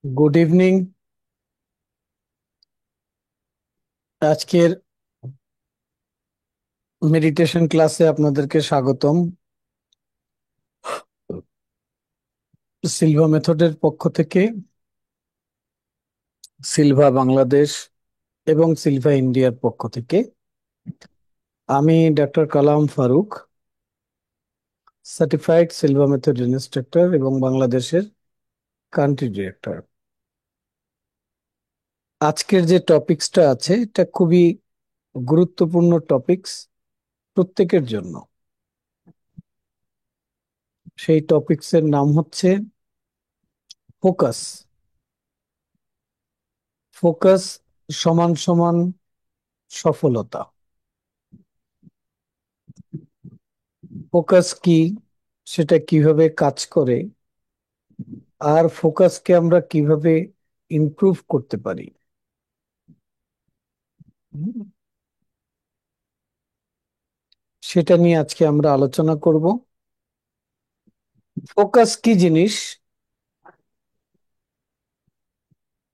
Good evening. আজকের meditation ক্লাসে আপনাদেরকে স্বাগতম। সিলভা মেথডের পক্ষ থেকে, সিলভা বাংলাদেশ এবং সিলভা ইন্ডিয়ার পক্ষ থেকে আমি doctor Kalam Faruk, certified Silva method instructor এবং বাংলাদেশের কান্ট্রি ডিরেক্টর। আজকের যে টপিকসটা আছে এটা খুবই গুরুত্বপূর্ণ টপিকস প্রত্যেকের জন্য। সেই টপিকসের নাম হচ্ছে ফোকাস। ফোকাস সমান সমান সফলতা। ফোকাস কি, সেটা কিভাবে কাজ করে, আর ফোকাসকে আমরা কিভাবে ইমপ্রুভ করতে পারি, হুম, সেটা নিয়ে আজকে আমরা আলোচনা করব। ফোকাস কি জিনিস,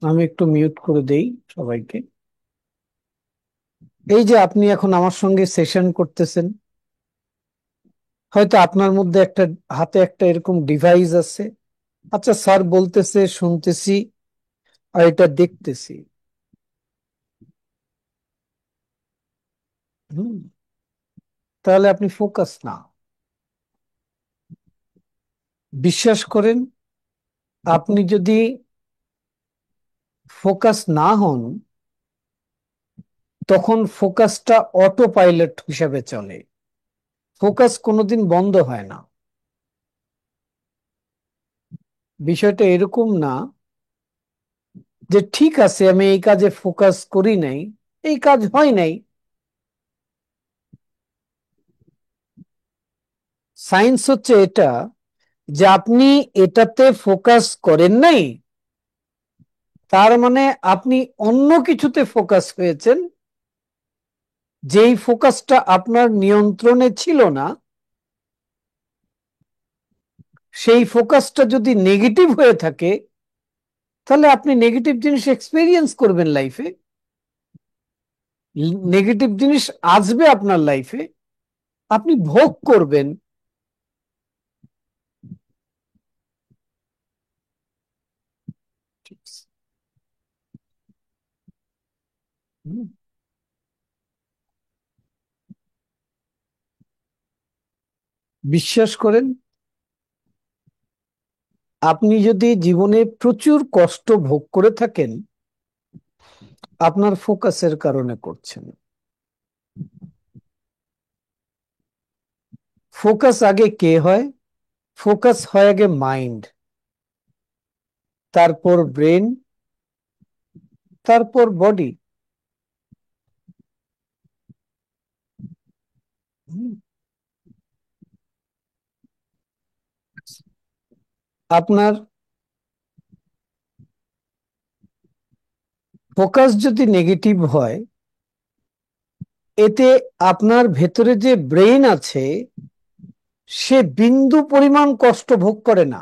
আমি একটু মিউট করে দেই সবাইকে। এই যে আপনি এখন আমার সঙ্গে সেশন করতেছেন, হয়তো আপনার মধ্যে একটা হাতে একটা এরকম ডিভাইস আছে। আচ্ছা, স্যার বলতেছে শুনতেছি আর এটা দেখতেছি। হুম, তাহলে আপনি ফোকাস না। বিশ্বাস করেন, আপনি যদি ফোকাস না হন তখন ফোকাসটা অটো পাইলট হিসাবে চলে। ফোকাস কোনোদিন বন্ধ হয় না। বিষয়টা এরকম না যে ঠিক আছে আমি এই কাজে ফোকাস করি নাই, এই কাজ হয় নাই। সায়েন্স হচ্ছে এটা যে আপনি এটাতে ফোকাস করেন নাই, তার মানে আপনি অন্য কিছুতে ফোকাস হয়েছেন, যেই ফোকাসটা আপনার নিয়ন্ত্রণে ছিল না। সেই ফোকাসটা যদি নেগেটিভ হয়ে থাকে তাহলে আপনি নেগেটিভ জিনিস এক্সপেরিয়েন্স করবেন লাইফে, নেগেটিভ জিনিস আসবে আপনার লাইফে, আপনি ভোগ করবেন। হুম, বিশ্বাস করেন, আপনি যদি জীবনে প্রচুর কষ্ট ভোগ করে থাকেন, আপনার ফোকাসের কারণে করছেন। ফোকাস আগে কে হয়? ফোকাস হয় আগে মাইন্ড, তারপর ব্রেন, তারপর বডি। আপনার ফোকাস যদি নেগেটিভ হয়, এতে আপনার ভেতরে যে ব্রেন আছে সে বিন্দু পরিমাণ কষ্ট ভোগ করে না।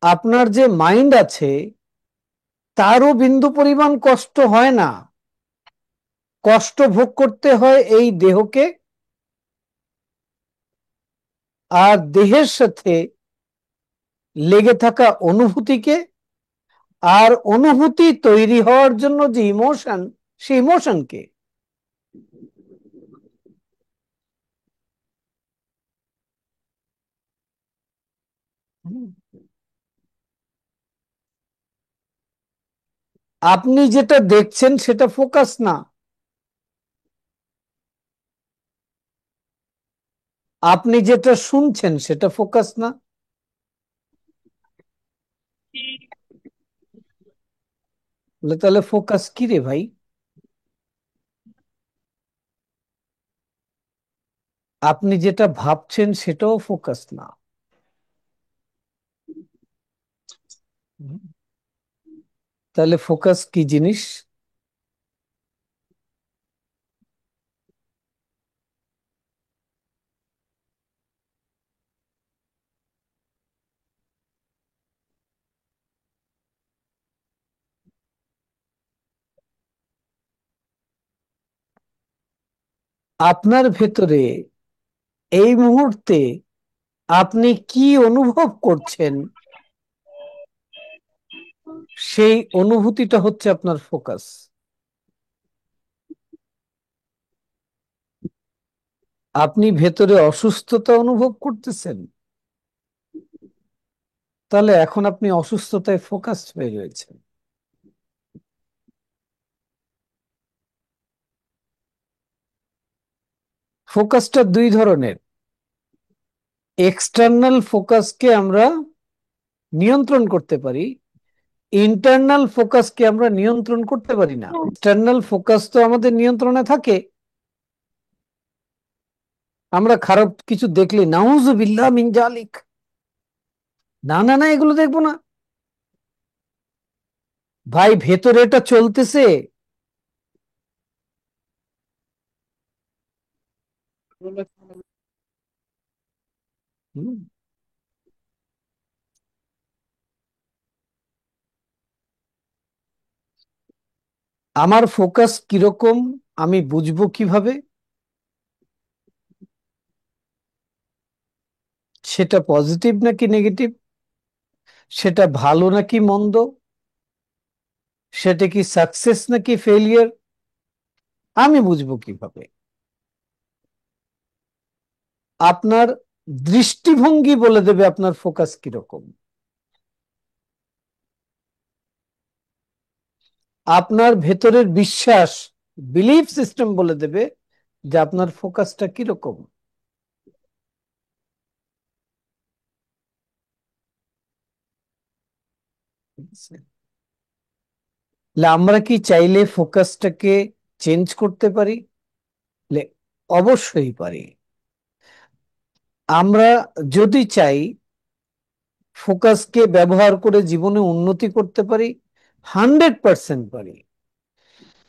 আপনার যে মাইন্ড আছে তারও বিন্দু পরিমাণ কষ্ট হয় না। কষ্ট ভোগ করতে হয় এই দেহকে আর দেহের সাথে লেগে থাকা অনুভূতিকে, আর অনুভূতি তৈরি হওয়ার জন্য যে ইমোশন, সেই ইমোশনকে। আপনি যেটা দেখছেন সেটা ফোকাস না। আপনি যেটা শুনছেন সেটা ফোকাস না। তাহলে ফোকাস কি রে ভাই? আপনি যেটা ভাবছেন সেটাও ফোকাস না। তাহলে ফোকাস কি জিনিস? আপনার ভেতরে এই মুহূর্তে আপনি কি অনুভব করছেন, সেই অনুভূতিটা হচ্ছে আপনার ফোকাস। আপনি ভেতরে অসুস্থতা অনুভব করতেছেন, তাহলে এখন আপনি অসুস্থতায় ফোকাসড হয়ে রয়েছেন। ফোকাসটা দুই ধরনের। এক্সটার্নাল ফোকাসকে আমরা নিয়ন্ত্রণ করতে পারি, ইন্টারনাল ফোকাসকে আমরা নিয়ন্ত্রণ করতে পারি না। এক্সটার্নাল ফোকাস তো আমাদের নিয়ন্ত্রণে থাকে। আমরা খারাপ কিছু দেখলে নাউজুবিল্লাহ মিন জালিক, না না না এগুলো দেখবো না। ভাই ভেতরে এটা চলতেছে। হুম। আমার ফোকাস কিরকম আমি বুঝবো কিভাবে? সেটা পজিটিভ নাকি নেগেটিভ, সেটা ভালো নাকি মন্দ, সেটা কি সাকসেস নাকি ফেলিয়ার, আমি বুঝবো কিভাবে? আপনার দৃষ্টিভঙ্গি বলে দেবে আপনার ফোকাস কিরকম। আপনার ভেতরের বিশ্বাস, বিলিফ সিস্টেম বলে দেবে যে আপনার ফোকাসটা কিরকম। ঠিক আছে? তাহলে আমরা কি চাইলে ফোকাসটাকে চেঞ্জ করতে পারি? তাহলে অবশ্যই পারি। আমরা যদি চাই ফোকাসকে ব্যবহার করে জীবনে উন্নতি করতে পারি, 100% পারি।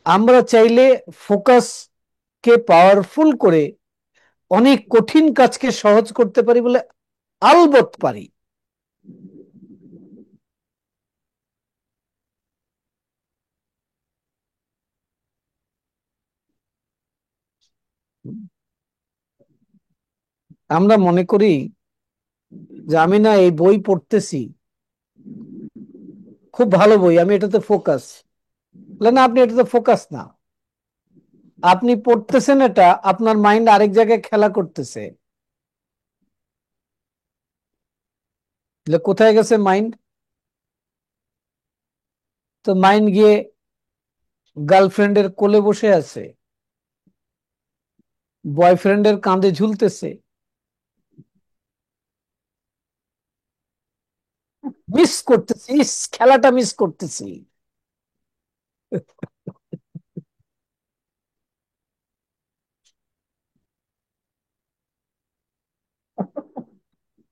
আমরা চাইলে ফোকাসকে পাওয়ারফুল করে অনেক কঠিন কাজকে সহজ করতে পারি বলে আলবত পারি। আমরা মনে করি যে আমি না এই বই পড়তেছি, খুব ভালো বই, আমি এটাতে ফোকাস। না, আপনি এটাতে ফোকাস না। আপনি পড়তেছেন, এটা আপনার মাইন্ড আরেক জায়গায় খেলা করতেছে। কোথায় গেছে মাইন্ড? তো মাইন্ড গিয়ে গার্লফ্রেন্ডের কোলে বসে আছে, বয়ফ্রেন্ডের কাঁধে ঝুলতেছে, মিস করতেছি, ইস খেলাটা মিস করতেছি।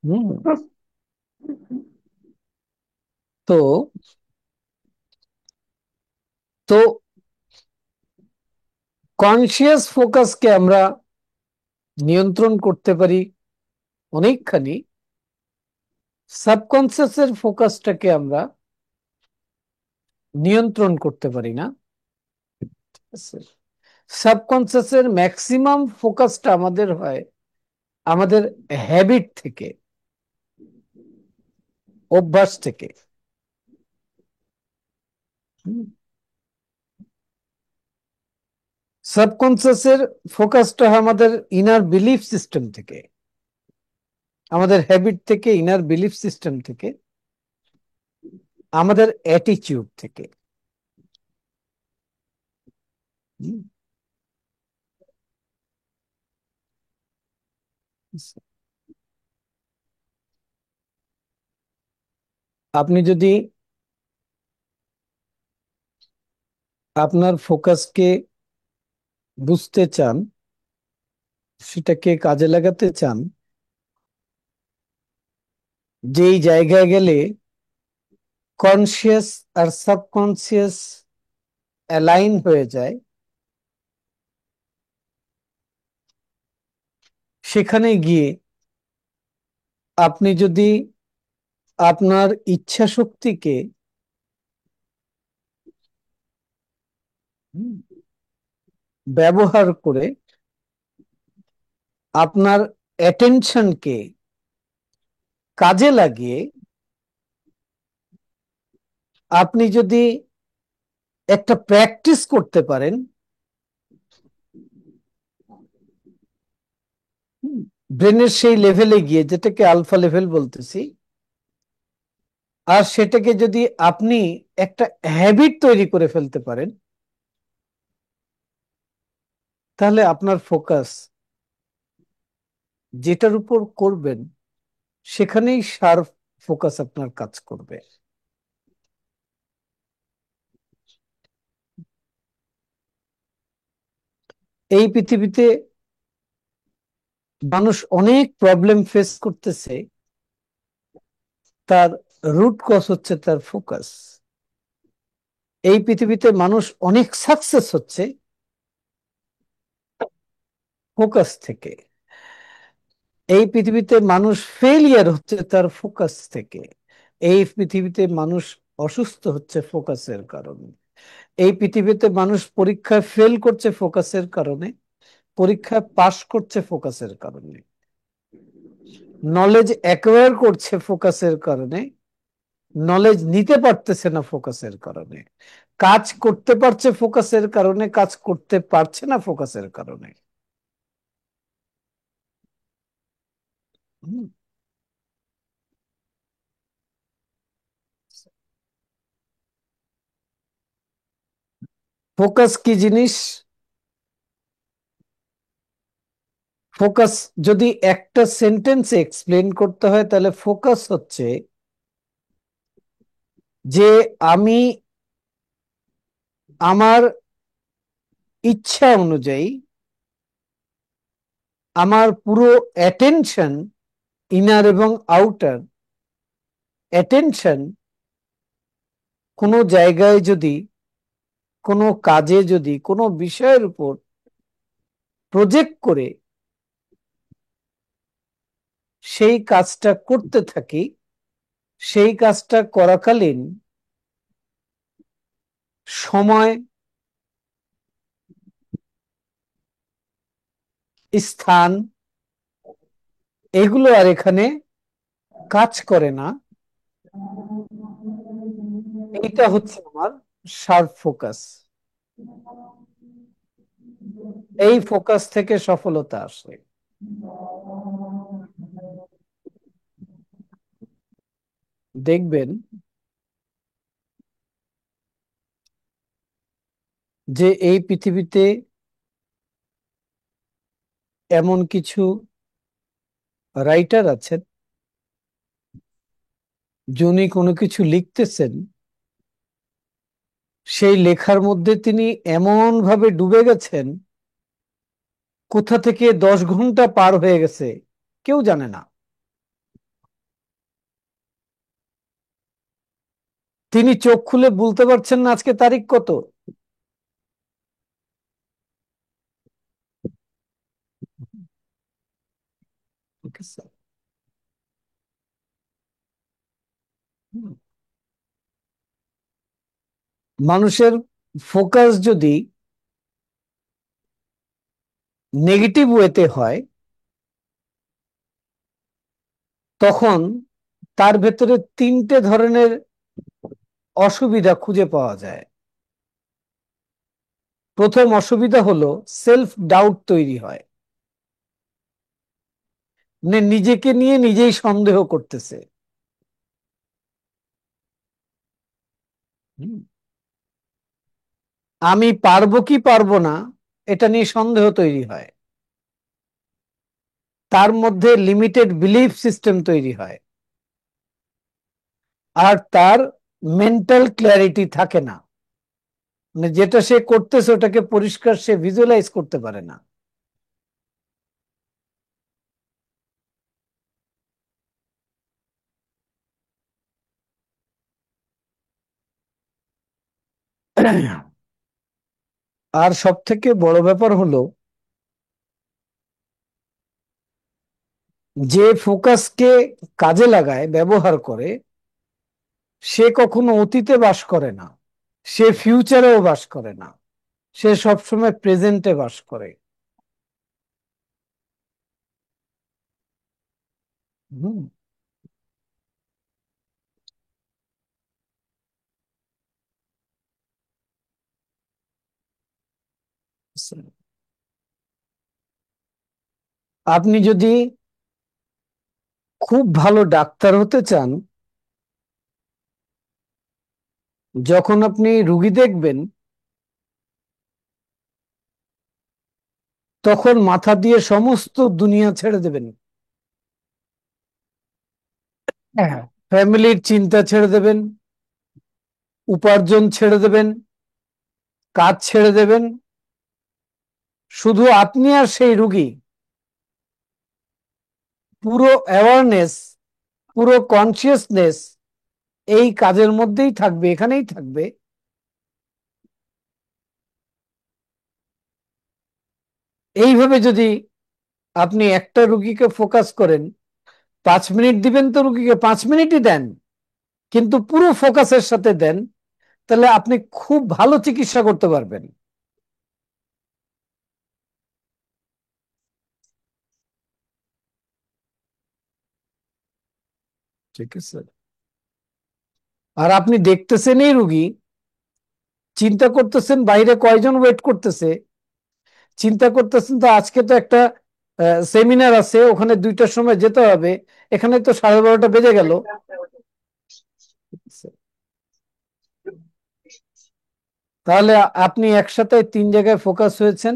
হুম। তো তো কনসিয়াস ফোকাসকে আমরা নিয়ন্ত্রণ করতে পারি অনেকখানি, সাবকনসিয়াসের ফোকাসটাকে আমরা নিয়ন্ত্রণ করতে পারি না। সাবকনসিয়াসের ম্যাক্সিমাম ফোকাসটা আমাদের হয় আমাদের হ্যাবিট থেকে, অভ্যাস থেকে। সাবকনসিয়াসের ফোকাসটা হয় আমাদের ইনার বিলিফ সিস্টেম থেকে, আমাদের হ্যাবিট থেকে, ইনার বিলিফ সিস্টেম থেকে, আমাদের অ্যাটিটিউড থেকে। হুম। আপনি যদি আপনার ফোকাসকে বুঝতে চান, সেটাকে কাজে লাগাতে চান, যেই জায়গায় গেলে কনসিয়াস আর সাবকনসিয়াস অ্যালাইন হয়ে যায়, সেখানে গিয়ে আপনি যদি আপনার ইচ্ছা শক্তিকে ব্যবহার করে আপনার অ্যাটেনশনকে কাজে লাগিয়ে আপনি যদি একটা প্র্যাকটিস করতে পারেন, ব্রেনের সেই লেভেলে গিয়ে, যেটাকে আলফা লেভেল বলতেছি, আর সেটাকে যদি আপনি একটা হ্যাবিট তৈরি করে ফেলতে পারেন, তাহলে আপনার ফোকাস যেটার উপর করবেন সেখানেই শার্প ফোকাস আপনার কাজ করবে। এই পৃথিবীতে মানুষ অনেক প্রবলেম ফেস করতেছে, তার রুট কজ হচ্ছে তার ফোকাস। এই পৃথিবীতে মানুষ অনেক সাকসেস হচ্ছে ফোকাস থেকে। এই পৃথিবীতে মানুষ ফেলিয়ার হচ্ছে তার ফোকাস থেকে। এই পৃথিবীতে মানুষ অসুস্থ হচ্ছে ফোকাসের কারণে। এই পৃথিবীতে মানুষ পরীক্ষায় ফেল করছে ফোকাসের কারণে, পরীক্ষায় পাশ করছে ফোকাসের কারণে, নলেজ অ্যাকোয়ার করছে ফোকাসের কারণে, নলেজ নিতে পারতেছে না ফোকাসের কারণে, কাজ করতে পারছে ফোকাসের কারণে, কাজ করতে পারছে না ফোকাসের কারণে। ফোকাস কি জিনিস? ফোকাস যদি একটা সেন্টেন্সে এক্সপ্লেন করতে হয়, তাহলে ফোকাস হচ্ছে যে আমি আমার ইচ্ছা অনুযায়ী আমার পুরো অ্যাটেনশন, ইনার এবং আউটার অ্যাটেনশন কোনো জায়গায় যদি, কোনো কাজে যদি, কোনো বিষয়ের উপর প্রজেক্ট করে সেই কাজটা করতে থাকি, সেই কাজটা করাকালীন সময়, স্থান, এগুলো আর এখানে কাজ করে না। এটা হচ্ছে আমার শার্প ফোকাস। এই ফোকাস থেকে সফলতা আসে। দেখবেন যে এই পৃথিবীতে এমন কিছু রাইটার আছেন, যিনি কোনো কিছু লিখতেছেন, সেই লেখার মধ্যে তিনি এমন ভাবে ডুবে গেছেন, কোথা থেকে 10 ঘন্টা পার হয়ে গেছে কেউ জানে না। তিনি চোখ খুলে বলতে পারছেন না আজকে তারিখ কত। ঠিক আছে? মানুষের ফোকাস যদি নেগেটিভ ওয়েতে হয়, তখন তার ভেতরে 3টে ধরনের অসুবিধা খুঁজে পাওয়া যায়। প্রথম অসুবিধা হলো সেলফ ডাউট তৈরি হয়, মানে নিজেকে নিয়ে নিজেই সন্দেহ করতেছে। হুম। আমি পারবো কি পারবো না, এটা নিয়ে সন্দেহ তৈরি হয়। তার মধ্যে লিমিটেড বিলিফ সিস্টেম তৈরি হয়, আর তার মেন্টাল ক্ল্যারিটি থাকে না। মানে যেটা সে করতেছে ওটাকে পরিষ্কার সে ভিজুয়ালাইজ করতে পারে না। আর সব থেকে বড় ব্যাপার হলো, যে ফোকাসকে কাজে লাগায়, ব্যবহার করে, সে কখনো অতীতে বাস করে না, সে ফিউচারেও বাস করে না, সে সবসময় প্রেজেন্টে বাস করে। হুম, আপনি যদি খুব ভালো ডাক্তার হতে চান, যখন আপনি রুগী দেখবেন তখন মাথা দিয়ে সমস্ত দুনিয়া ছেড়ে দেবেন। হ্যাঁ, ফ্যামিলির চিন্তা ছেড়ে দেবেন, উপার্জন ছেড়ে দেবেন, কাজ ছেড়ে দেবেন, শুধু আপনি আর সেই রুগী। পুরো অ্যাওয়ারনেস, পুরো কনসিয়াসনেস এই কাজের মধ্যেই থাকবে, এখানেই থাকবে। এইভাবে যদি আপনি একটা রুগীকে ফোকাস করেন, 5 মিনিট দিবেন তো রুগীকে 5 মিনিটই দেন, কিন্তু পুরো ফোকাসের সাথে দেন, তাহলে আপনি খুব ভালো চিকিৎসা করতে পারবেন। ঠিক আছে। আর আপনি দেখতেছেন এই রুগী, চিন্তা করতেছেন বাইরে কয়জন ওয়েট করতেছে, চিন্তা করতেছেন তো আজকে তো একটা সেমিনার আছে, ওখানে 2টার সময় যেতে হবে, এখানে তো 12:30 বেজে গেল। তাহলে আপনি একসাথে 3 জায়গায় ফোকাস হয়েছেন,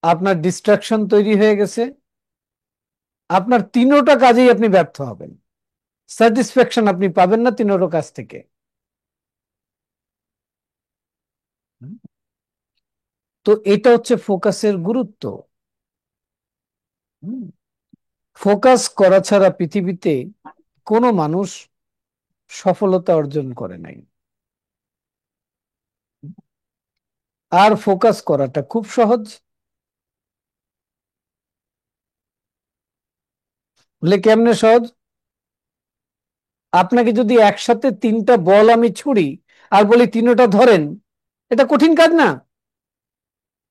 আপনার ডিস্ট্রাকশন তৈরি হয়ে গেছে, আপনার তিনোটা কাজেই আপনি ব্যর্থ হবেন, স্যাটিসফ্যাকশন আপনি পাবেন না তিনোটা কাজ থেকে। তো এটা হচ্ছে ফোকাসের গুরুত্ব। ফোকাস করা ছাড়া পৃথিবীতে কোনো মানুষ সফলতা অর্জন করে নাই। আর ফোকাস করাটা খুব সহজ। বলে কেমনে সহজ? আপনাকে যদি একসাথে 3টা বল আমি ছুড়ি আর বলি তিনোটা ধরেন, এটা কঠিন কাজ না?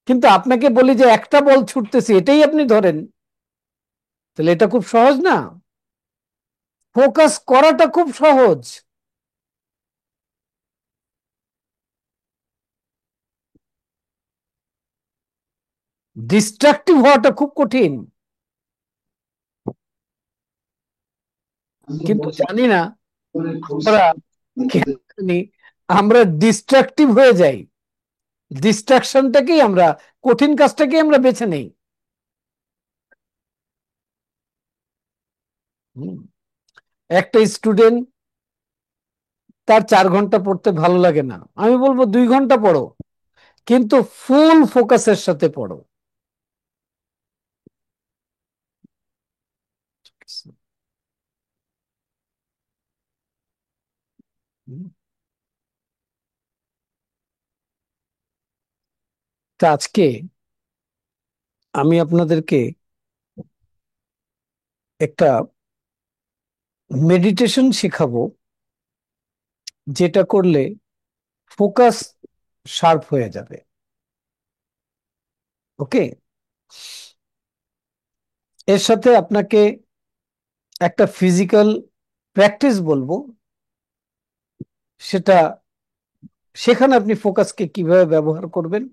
কিন্তু আপনাকে বলি যে একটা বল ছুটতেছি, এটাই আপনি ধরেন, তাহলে এটা খুব সহজ না? ফোকাস করাটা খুব সহজ, ডিস্ট্রাকটিভ হওয়াটা খুব কঠিন। কিন্তু জানি না আমরা কেন জানি আমরা ডিস্ট্রাকটিভ হয়ে যাই, ডিস্ট্রাকশনটাকেই আমরা, কঠিন কাজটাকেই আমরা বেছে নেই। হুম। একটা স্টুডেন্ট, তার 4 ঘন্টা পড়তে ভালো লাগে না, আমি বলবো 2 ঘন্টা পড়ো, কিন্তু ফুল ফোকাসের সাথে পড়ো। হুম। তা আজকে আমি আপনাদেরকে একটা মেডিটেশন শেখাবো, যেটা করলে ফোকাস শার্প হয়ে যাবে। ওকে। এর সাথে আপনাকে একটা ফিজিক্যাল প্র্যাকটিস বলবো, সেটা, সেখানে আপনি ফোকাসকে কিভাবে ব্যবহার করবেন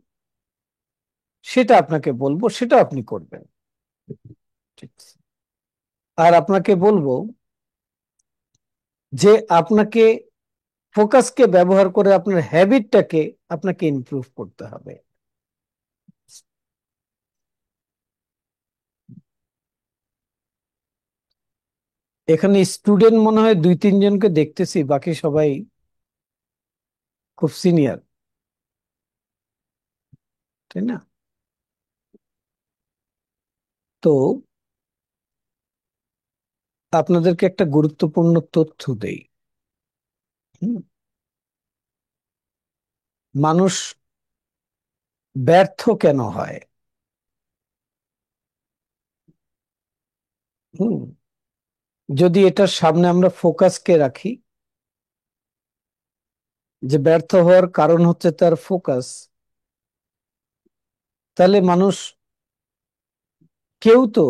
সেটা আপনাকে বলবো, সেটা আপনি করবেন। ঠিক আছে। আর আপনাকে বলবো যে আপনাকে ফোকাসকে ব্যবহার করে আপনার হ্যাবিটটাকে আপনাকে ইমপ্রুভ করতে হবে। এখানে স্টুডেন্ট মনে হয় 2-3 জনকে দেখতেছি, বাকি সবাই খুব সিনিয়র, তাই না? তো আপনাদেরকে একটা গুরুত্বপূর্ণ তথ্য দেই। হুম, মানুষ ব্যর্থ কেন হয়? হুম, যদি এটার সামনে আমরা ফোকাসকে রাখি, যে ব্যর্থ হওয়ার কারণ হচ্ছে তার ফোকাস, তাহলে মানুষ কেউ তো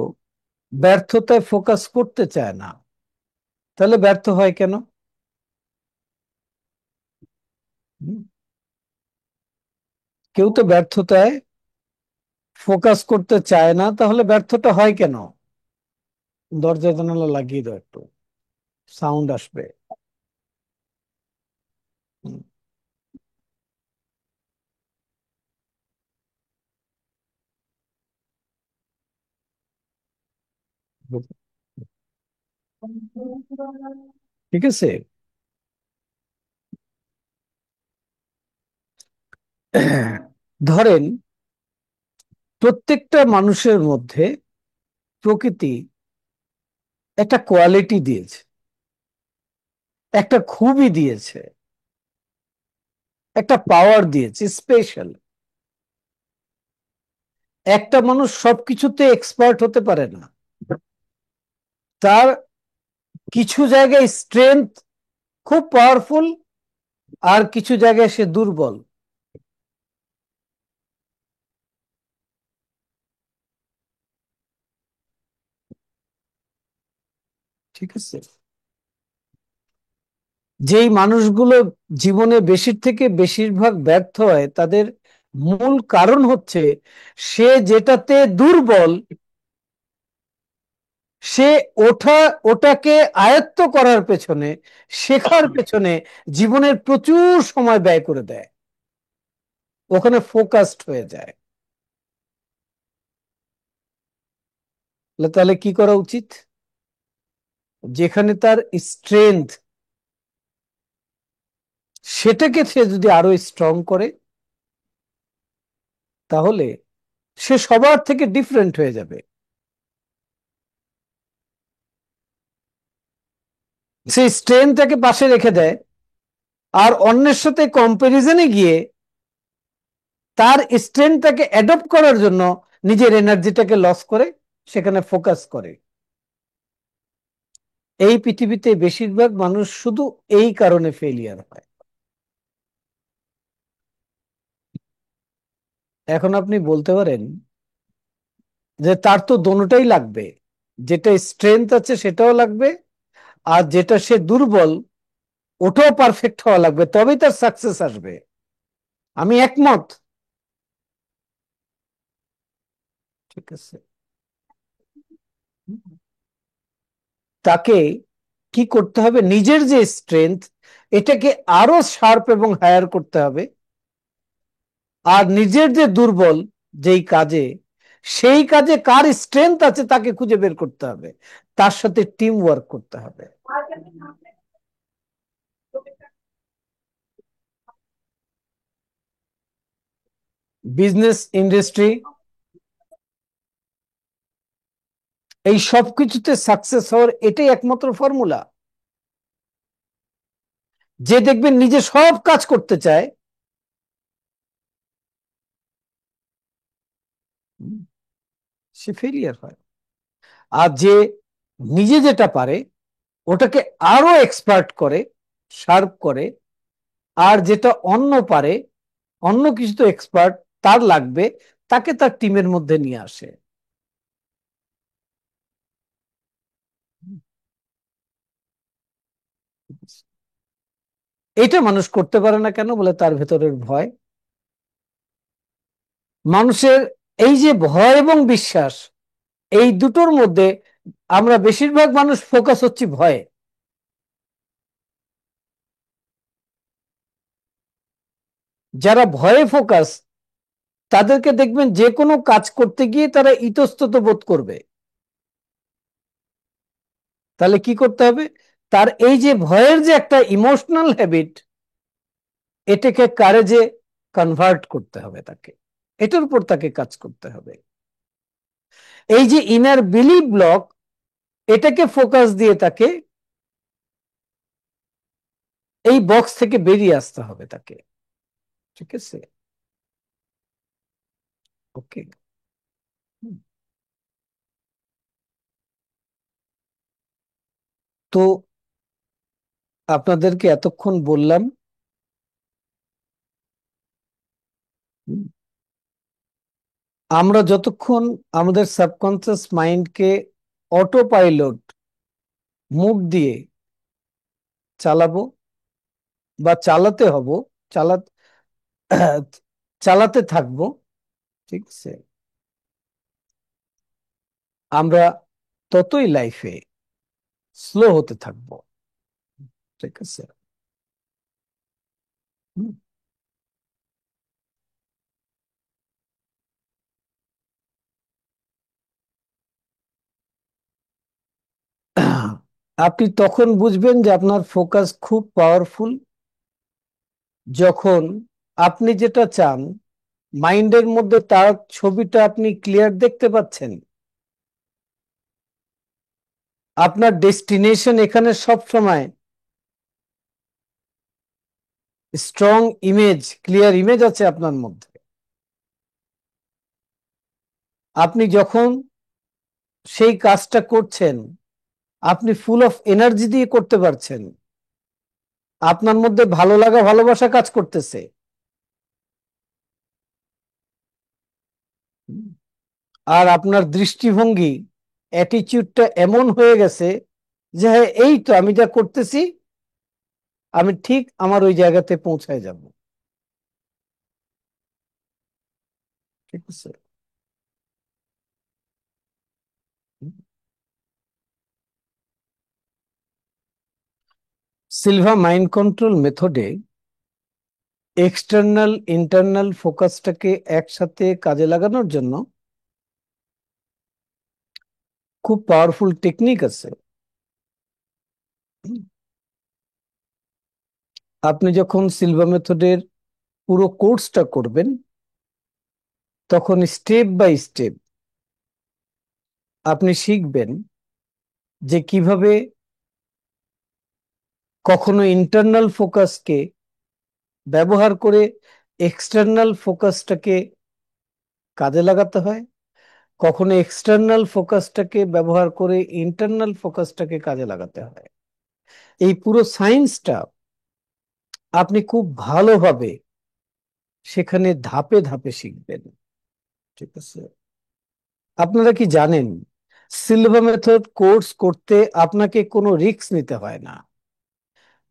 ব্যর্থতায় ফোকাস করতে চায় না, তাহলে ব্যর্থ হয় কেন? হুম, কেউ তো ব্যর্থতায় ফোকাস করতে চায় না, তাহলে ব্যর্থটা হয় কেন? দরজা জানালা লাগিয়ে দাও একটু, সাউন্ড আসবে। হুম, ঠিক আছে। ধরেন প্রত্যেকটা মানুষের মধ্যে প্রকৃতি একটা কোয়ালিটি দিয়েছে, একটা খুবই দিয়েছে, একটা পাওয়ার দিয়েছে স্পেশাল। একটা মানুষ সবকিছুতে এক্সপার্ট হতে পারে না। তার কিছু জায়গায় স্ট্রেংথ খুব পাওয়ারফুল, আর কিছু জায়গায় সে দুর্বল। ঠিক আছে। যেই মানুষগুলো জীবনে বেশির থেকে বেশিরভাগ ব্যর্থ হয়, তাদের মূল কারণ হচ্ছে সে যেটাতে দুর্বল, সে ওঠা ওটাকে আয়ত্ত করার পেছনে, শেখার পেছনে জীবনের প্রচুর সময় ব্যয় করে দেয়, ওখানে ফোকাসড হয়ে যায়। তাহলে কি করা উচিত? যেখানে তার স্ট্রেংথ, সেটাকে সে যদি আরো স্ট্রং করে, তাহলে সে সবার থেকে ডিফারেন্ট হয়ে যাবে। সেই স্ট্রেংথটাকে পাশে রেখে দেয়, আর অন্যের সাথে কম্পারিজনে গিয়ে তার স্ট্রেংথটাকে অ্যাডপ্ট করার জন্য নিজের এনার্জিটাকে লস করে সেখানে ফোকাস করে। এই পৃথিবীতে বেশিরভাগ মানুষ শুধু এই কারণে ফেলিয়ার হয়। এখন আপনি বলতে পারেন যে তার তো দোনোটাই লাগবে, যেটা স্ট্রেংথ আছে সেটাও লাগবে, আর যেটা সে দুর্বল ওটাও পারফেক্ট হওয়া লাগবে, তবেই তার সাকসেস আসবে। আমি একমত। ঠিক আছে। তাকে কি করতে হবে? নিজের যে স্ট্রেংথ, এটাকে আরো শার্প এবং হায়ার করতে হবে। আর নিজের যে দুর্বল, যেই কাজে, সেই কাজে কার স্ট্রেংথ আছে তাকে খুঁজে বের করতে হবে, তার সাথে টিম ওয়ার্ক করতে হবে। বিজনেস, ইন্ডাস্ট্রি, এই সব কিছুতে সাকসেস হওয়ার এটাই একমাত্র ফর্মুলা। যে দেখবেন নিজে সব কাজ করতে চায়, সে ফেলিয়ার হয়। আর যে নিজে যেটা পারে ওটাকে আরো এক্সপার্ট করে, শার্প করে, আর যেটা অন্য পারে, অন্য কিছুতে এক্সপার্ট তার লাগবে, তাকে তার টিমের মধ্যে নিয়ে আসে। এটা মানুষ করতে পারে না কেন? বলে তার ভেতরের ভয়। মানুষের এই যে ভয় এবং বিশ্বাস, এই দুটোর মধ্যে আমরা বেশিরভাগ মানুষ ফোকাস হচ্ছি ভয়ে। যারা ভয়ে ফোকাস, তাদেরকে দেখবেন যে কোনো কাজ করতে গিয়ে তারা ইতস্তত বোধ করবে। তাহলে কি করতে হবে? তার এই যে ভয়ের যে একটা ইমোশনাল হ্যাবিট, এটাকে কারেজে কনভার্ট করতে হবে তাকে। এটার উপর তাকে কাজ করতে হবে। এই যে ইনার বিলিভ ব্লক, এটাকে ফোকাস দিয়ে তাকে এই বক্স থেকে বেরিয়ে আসতে হবে তাকে। ঠিক আছে। ওকে। তো আপনাদেরকে এতক্ষণ বললাম, আমরা যতক্ষণ আমাদের সাবকনসিয়াস মাইন্ডকে অটো পাইলট মুড দিয়ে চালাবো বা চালাতে হব, চালা চালাতে থাকবো, ঠিক আছে, আমরা ততই লাইফে স্লো হতে থাকবো। ঠিক আছে। হুম। আপনি তখন বুঝবেন যে আপনার ফোকাস খুব পাওয়ারফুল, যখন আপনি যেটা চান মাইন্ডের মধ্যে তার ছবিটা আপনি ক্লিয়ার দেখতে পাচ্ছেন। আপনার ডেস্টিনেশন এখানে সব সময় স্ট্রং ইমেজ, ক্লিয়ার ইমেজ আছে আপনার মধ্যে। আপনি যখন সেই কাজটা করছেন, আপনি ফুল অফ এনার্জি দিয়ে করতে পারছেন, আপনার মধ্যে ভালো লাগা ভালোবাসা কাজ করতেছে। আর আপনার দৃষ্টিভঙ্গি, অ্যাটিটিউডটা এমন হয়ে গেছে যে হ্যাঁ, এই তো আমি যা করতেছি, আমি ঠিক আমার ওই জায়গাতে পৌঁছায় যাব। ঠিক আছে। সিলভা মাইন্ড কন্ট্রোল মেথডে এক্সটার্নাল ইন্টারনাল ফোকাসটাকে একসাথে কাজে লাগানোর জন্য খুব পাওয়ারফুল টেকনিক আছে। আপনি যখন সিলভা মেথডের পুরো কোর্সটা করবেন, তখন স্টেপ বাই স্টেপ আপনি শিখবেন যে কিভাবে কখনো ইন্টারনাল ফোকাসকে ব্যবহার করে এক্সটার্নাল ফোকাসটাকে কাজে লাগাতে হয়, কখনো এক্সটার্নাল ফোকাসটাকে ব্যবহার করে ইন্টারনাল ফোকাসটাকে কাজে লাগাতে হয়। এই পুরো সায়েন্সটা আপনি খুব ভালোভাবে সেখানে ধাপে ধাপে শিখবেন। ঠিক আছে। আপনারা কি জানেন, সিলভা মেথড কোর্স করতে আপনাকে কোনো রিস্ক নিতে হয় না।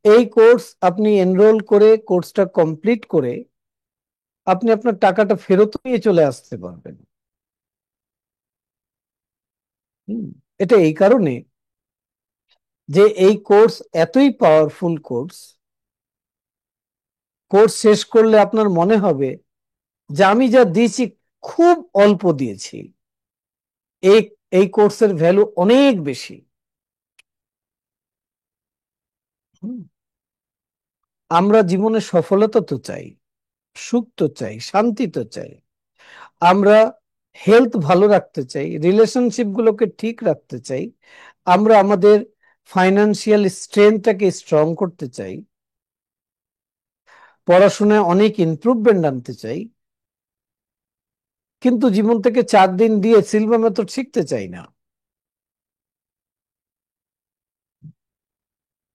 এই কোর্স আপনি এনরোল করে কোর্সটা কমপ্লিট করে আপনি আপনার টাকাটা ফেরত নিয়ে চলে আসতে পারবেন। হুম। এটা এই কারণে যে এই কোর্স এতই পাওয়ারফুল কোর্স, কোর্স শেষ করলে আপনার মনে হবে যে আমি যা দিয়েছি খুব অল্প দিয়েছি, এই এই কোর্সের ভ্যালু অনেক বেশি। হুম। আমরা জীবনে সফলতা তো চাই, সুখ তো চাই, শান্তি তো চাই, আমরা হেলথ ভালো রাখতে চাই, রিলেশনশিপ গুলোকে ঠিক রাখতে চাই, আমরা আমাদের ফাইনান্সিয়াল স্ট্রেংথটাকে স্ট্রং করতে চাই, পড়াশোনায় অনেক ইমপ্রুভমেন্ট আনতে চাই, কিন্তু জীবন থেকে 4 দিন দিয়ে সিলভা মেথড শিখতে চাই না।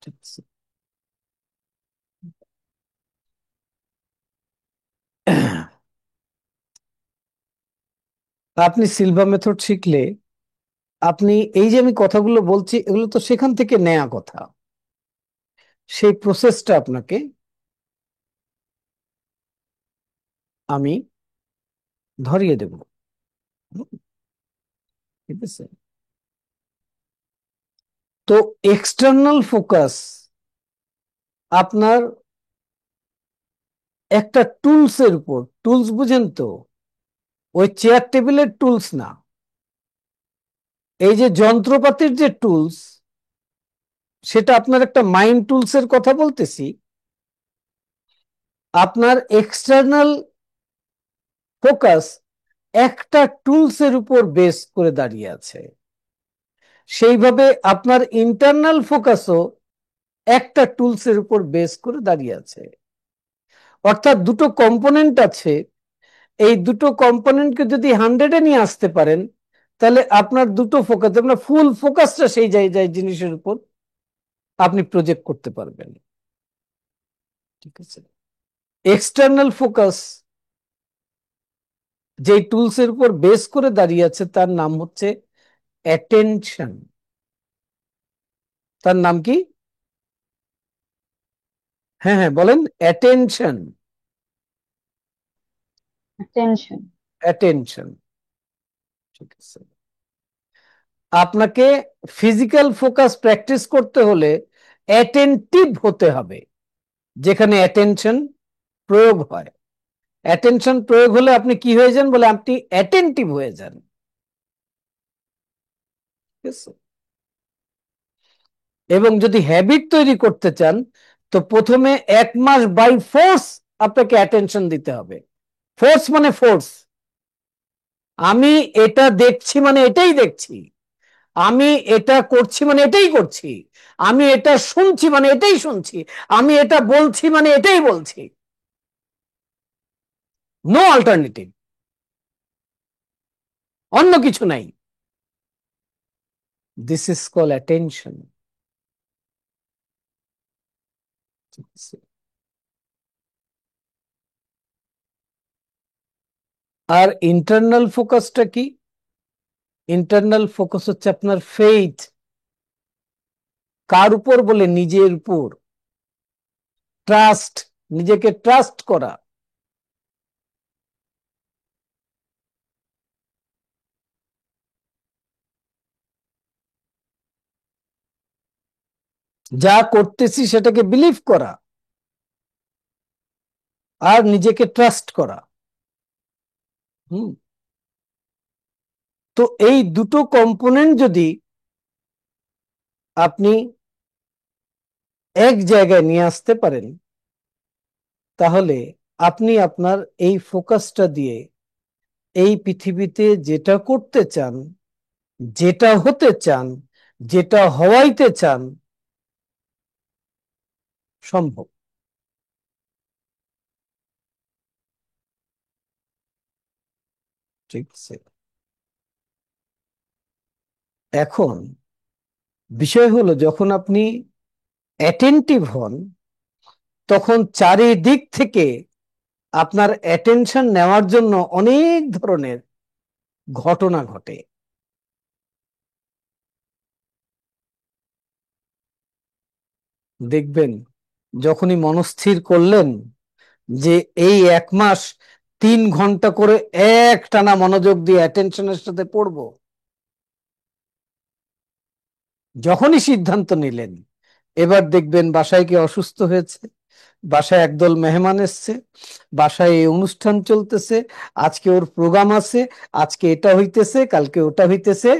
ঠিক আছে। আপনি সিলভা মেথড শিখলে, আপনি এই যে আমি কথাগুলো বলছি এগুলো তো সেখান থেকে নেয়া কথা, সেই প্রসেসটা আপনাকে আমি ধরিয়ে দেব। ঠিক আছে। তো এক্সটার্নাল ফোকাস আপনার একটা টুলস এর উপর, টুলস বুঝেন তো, ওই চেয়ার টেবিলের টুলস না, এই যে যন্ত্রপাতির যে টুলস, সেটা আপনার একটা মাইন্ড টুলস এর কথা বলতেছি। আপনার এক্সটার্নাল ফোকাস একটা টুলস এর উপর বেস করে দাঁড়িয়ে আছে, সেইভাবে আপনার ইন্টারনাল ফোকাসও একটা টুলস এর উপর বেস করে দাঁড়িয়ে আছে। অর্থাৎ দুটো কম্পোনেন্ট আছে, এই দুটো কম্পোনেন্টকে যদি 100-এ নিয়ে আসতে পারেন, তাহলে আপনার দুটো ফোকাস, আপনার ফুল ফোকাসটা সেই জায়গায় জিনিসের উপর আপনি প্রজেক্ট করতে পারবেন। ঠিক আছে। এক্সটার্নাল ফোকাস যে টুলস এর উপর বেস করে দাঁড়িয়ে আছে তার নাম হচ্ছে অ্যাটেনশন। তার নাম কি? হ্যাঁ হ্যাঁ বলেন, অ্যাটেনশন। টেনশন। অ্যাটেনশন, ঠিক আছে। আপনাকে ফিজিক্যাল ফোকাস প্র্যাকটিস করতে হলে অ্যাটেন্টিভ হতে হবে, যেখানে অ্যাটেনশন প্রয়োগ হয়। অ্যাটেনশন প্রয়োগ হলে আপনি কি হয়ে যান বলে, আপনি অ্যাটেন্টিভ হয়ে যান। ঠিক আছে? এবং যদি হ্যাবিট তৈরি করতে চান, তো প্রথমে 1 মাস বাই ফোর্স আপনাকে অ্যাটেনশন দিতে হবে। ফোর্স মানে ফোর্স। আমি এটা দেখছি মানে এটাই দেখছি, আমি এটা করছি মানে এটাই করছি, আমি এটা শুনছি মানে এটাই শুনছি, আমি এটা বলছি মানে এটাই বলছি। নো অল্টারনেটিভ, অন্য কিছু নাই। This is call attention. আর ইন্টারনাল ফোকাসটা কি? ইন্টারনাল ফোকাস হচ্ছে আপনার ফেইথ। কার উপর বলে? নিজের উপর। ট্রাস্ট, নিজেকে ট্রাস্ট করা। যা করতেছি সেটাকে বিলিভ করা আর নিজেকে ট্রাস্ট করা। হুম। তো এই দুটো কম্পোনেন্ট যদি আপনি এক জায়গায় নিয়ে আসতে পারেন, তাহলে আপনি আপনার এই ফোকাসটা দিয়ে এই পৃথিবীতে যেটা করতে চান, যেটা হতে চান, যেটা হওয়াইতে চান, সম্ভব। ঠিক আছে। এখন বিষয় হলো, যখন আপনি অ্যাটেন্টিভ হন, তখন চারিদিক থেকে আপনার অ্যাটেনশন নেওয়ার জন্য অনেক ধরনের ঘটনা ঘটে। দেখবেন, যখনই মনস্থির করলেন যে এই 1 মাস 3 ঘন্টা করে এক টানা মনোযোগ দিয়ে অ্যাটেনশনের সাথে পড়বো, যখনই সিদ্ধান্ত নিলেন, এবার দেখবেন বাসায় কি অসুস্থ হয়েছে, বাসায় একদল মেহমান এসছে, বাসায় এই অনুষ্ঠান চলতেছে, আজকে ওর প্রোগ্রাম আছে, আজকে এটা হইতেছে, কালকে ওটা হইতেছে।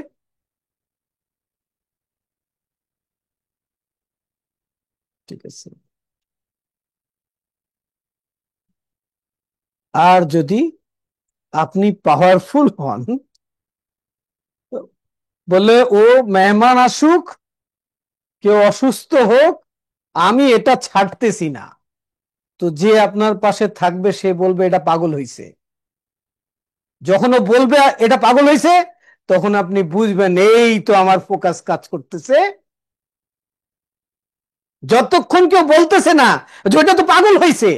ঠিক আছে। আর যদি আপনি পাওয়ারফুল হন, বলে ও মেহমান আসুক, কেউ অসুস্থ হোক, আমি এটা ছাড়তেছি না, তো যে আপনার পাশে থাকবে সে বলবে এটা পাগল হইছে। যখন ও বলবে এটা পাগল হইছে, তখন আপনি বুঝবেন এই তো আমার ফোকাস কাজ করতেছে। যতক্ষণ কেউ বলতেছে না যে ওটা তো পাগল হইছে,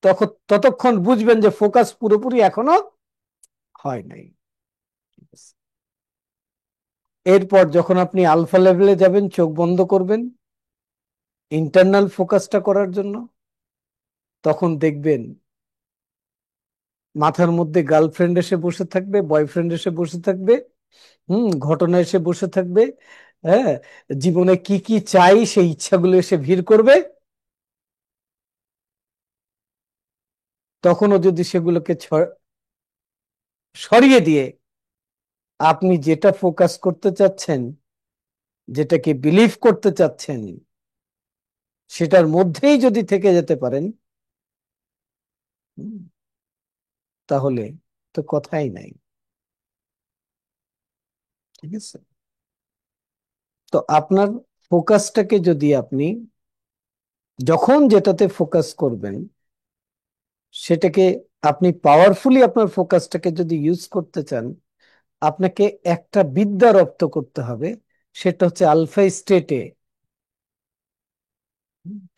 তখন ততক্ষণ বুঝবেন যে ফোকাস পুরোপুরি এখনো হয় নাই। এরপর যখন আপনি আলফা লেভেলে যাবেন, চোখ বন্ধ করবেন ইন্টারনাল ফোকাসটা করার জন্য, তখন দেখবেন মাথার মধ্যে গার্লফ্রেন্ড এসে বসে থাকবে, বয়ফ্রেন্ড এসে বসে থাকবে, ঘটনা এসে বসে থাকবে। হ্যাঁ, জীবনে কি কি চাই সেই ইচ্ছাগুলো এসে ভিড় করবে। তখনও যদি সেগুলোকে সরিয়ে দিয়ে আপনি যেটা ফোকাস করতে চাচ্ছেন, যেটাকে বিলিভ করতে চাচ্ছেন, সেটার মধ্যেই যদি থেকে যেতে পারেন, হুম, তাহলে তো কথাই নাই। ঠিক আছে। তো আপনার ফোকাসটাকে যদি আপনি যখন যেটাতে ফোকাস করবেন, সেটাকে আপনি পাওয়ারফুলি আপনার ফোকাসটাকে যদি ইউজ করতে চান, আপনাকে একটা বিদ্যা রপ্ত করতে হবে। সেটা হচ্ছে আলফা স্টেটে